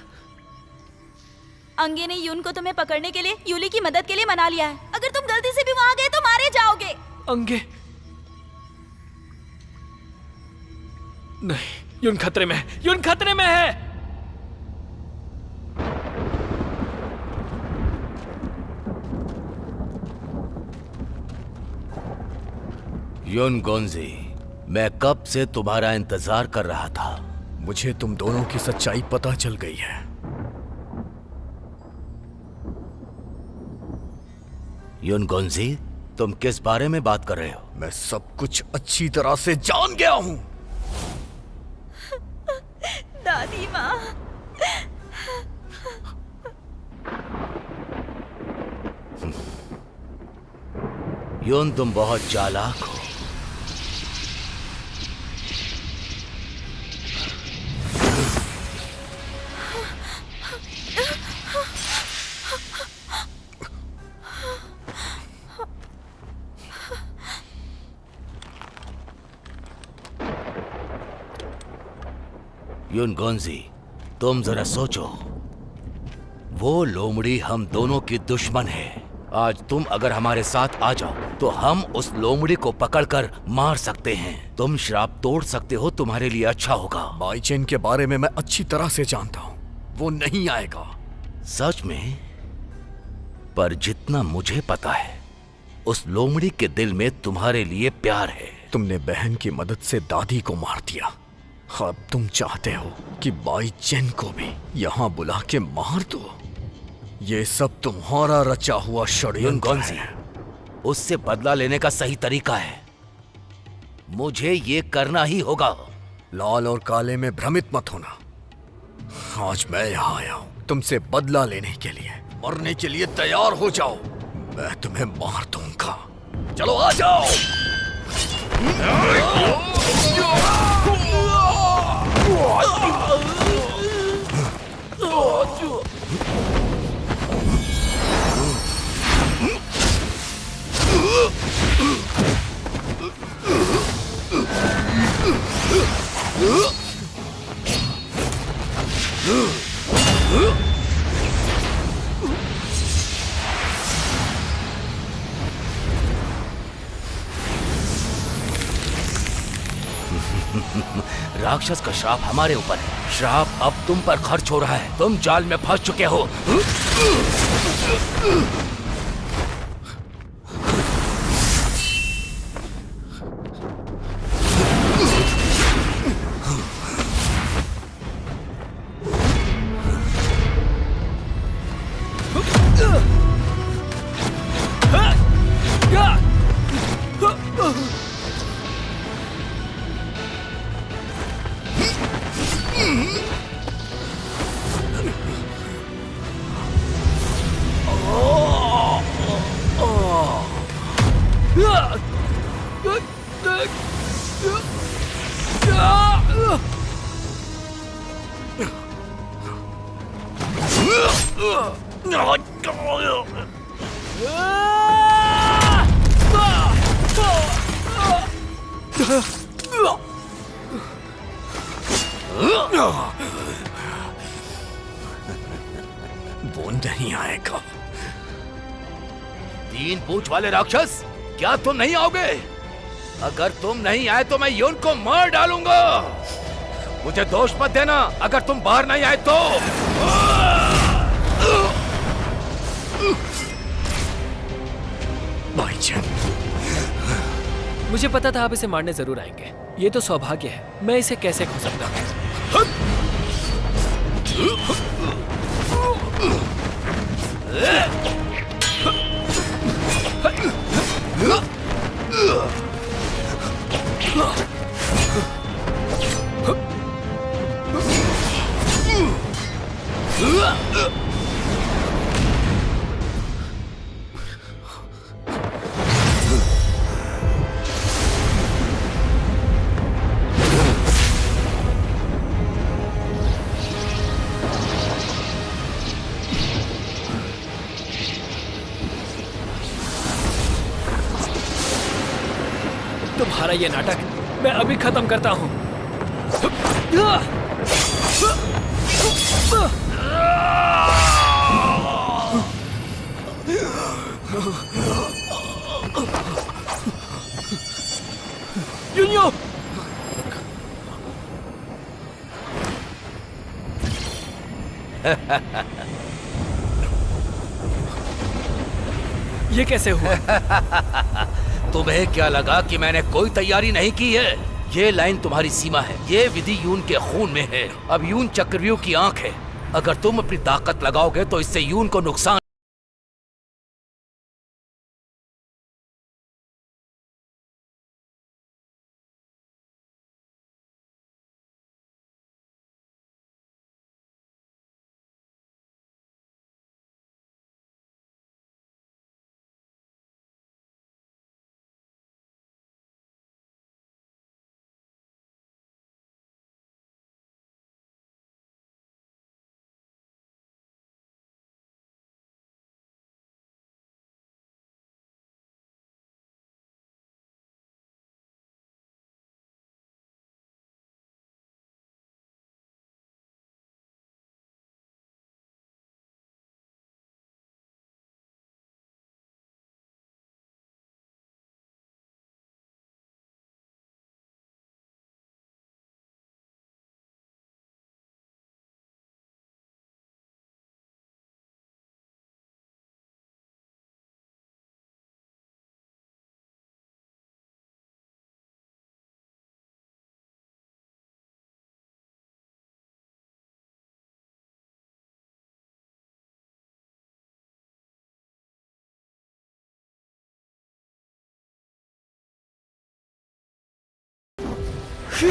अंगे ने यून को तुम्हें पकड़ने के लिए, यूली की मदद के लिए मना लिया है। अगर तुम गलती से भी वहां गए तो मारे जाओगे। अंगे? नहीं, यून खतरे में है। यून खतरे में है। युन गोंजी, मैं कब से तुम्हारा इंतजार कर रहा था। मुझे तुम दोनों की सच्चाई पता चल गई है। युन गोंजी, तुम किस बारे में बात कर रहे हो? मैं सब कुछ अच्छी तरह से जान गया हूं। दादी माँ, युन, तुम बहुत चालाक हो। युन गोंजी, तुम जरा सोचो, वो लोमड़ी हम दोनों की दुश्मन है। आज तुम अगर हमारे साथ आ जाओ तो हम उस लोमड़ी को पकड़कर मार सकते हैं। तुम श्राप तोड़ सकते हो, तुम्हारे लिए अच्छा होगा। बाईचेन के बारे में मैं अच्छी तरह से जानता हूं, वो नहीं आएगा। सच में? पर जितना मुझे पता है, उस लोमड़ी के दिल में तुम्हारे लिए प्यार है। तुमने बहन की मदद से दादी को मार दिया। अब तुम चाहते हो कि बाईचेन को भी यहाँ बुला के मार दो। ये सब तुम्हारा रचा हुआ युन षड्यंत्र गोंजी, है। उससे बदला लेने का सही तरीका है मुझे ये करना ही होगा। लाल और काले में भ्रमित मत होना। आज मैं यहाँ आया हूँ तुमसे बदला लेने के लिए। मरने के लिए तैयार हो जाओ, मैं तुम्हें मार दूंगा। चलो आ जाओ। राक्षस का श्राप हमारे ऊपर है। श्राप अब तुम पर खर्च हो रहा है। तुम जाल में फंस चुके हो। वो नहीं आएगा। तीन पूंछ वाले राक्षस, क्या तुम नहीं आओगे? अगर तुम नहीं आए तो मैं यून को मार डालूंगा। मुझे दोष मत देना अगर तुम बाहर नहीं आए तो। भाईजान, मुझे पता था आप इसे मारने जरूर आएंगे। ये तो सौभाग्य है, मैं इसे कैसे खो सकता हूँ। तुम्हारा ये नाटक मैं अभी खत्म करता हूँ। यूनियो! ये कैसे हुआ? तुम्हें क्या लगा कि मैंने कोई तैयारी नहीं की है? ये लाइन तुम्हारी सीमा है। ये विधि यून के खून में है। अब यून चक्रव्यूह की आंख है। अगर तुम अपनी ताकत लगाओगे तो इससे यून को नुकसान याओ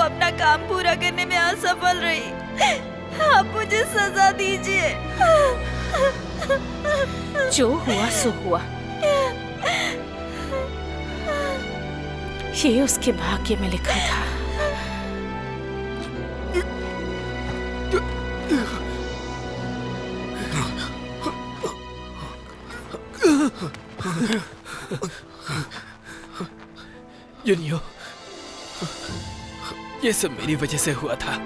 अपना काम पूरा करने में असफल रही। आप मुझे सजा दीजिए। जो हुआ सो हुआ। ये उसके भाग्य में लिखा था। यूनियो, ये सब मेरी वजह से हुआ था।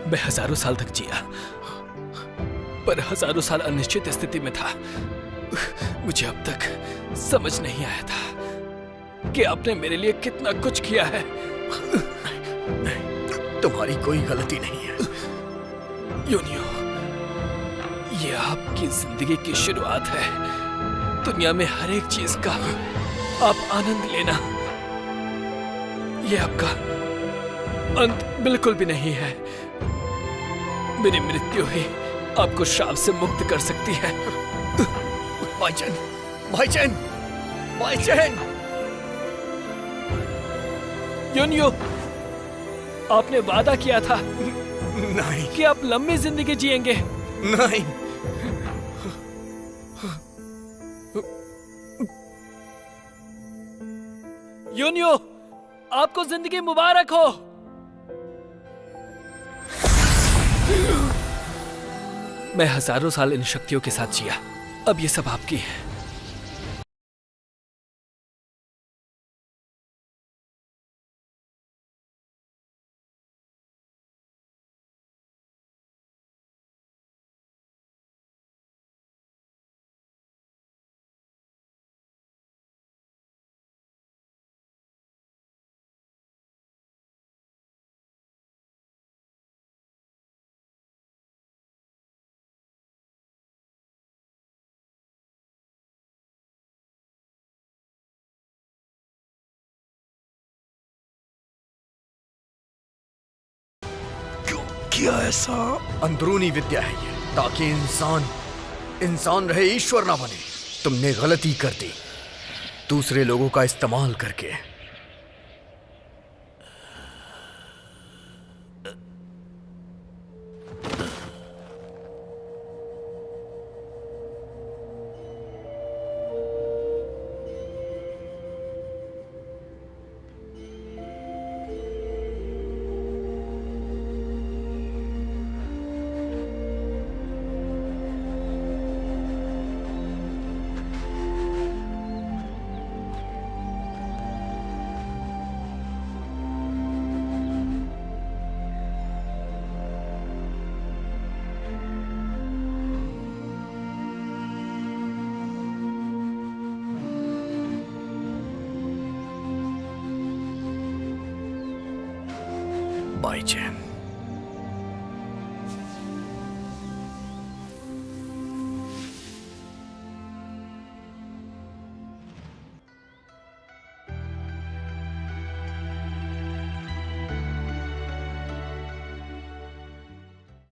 मैं हजारों साल तक जिया, पर हजारों साल अनिश्चित स्थिति में था। मुझे अब तक समझ नहीं आया था कि आपने मेरे लिए कितना कुछ किया है। तुम्हारी कोई गलती नहीं है। यूनियो, ये आपकी जिंदगी की शुरुआत है। दुनिया में हर एक चीज का आप आनंद लेना। ये आपका अंत बिल्कुल भी नहीं है। मेरी मृत्यु ही आपको श्राप से मुक्त कर सकती है। भाईचैन, भाईचैन, भाईचैन। यूनियो, आपने वादा किया था नहीं, कि आप लंबी जिंदगी जिएंगे। नहीं। यूनियो, आपको जिंदगी मुबारक हो। मैं हजारों साल इन शक्तियों के साथ जिया, अब ये सब आपकी है। किया ऐसा? अंदरूनी विद्या है ये, ताकि इंसान रहे, ईश्वर ना बने। तुमने गलती कर दी दूसरे लोगों का इस्तेमाल करके। भाईचैन,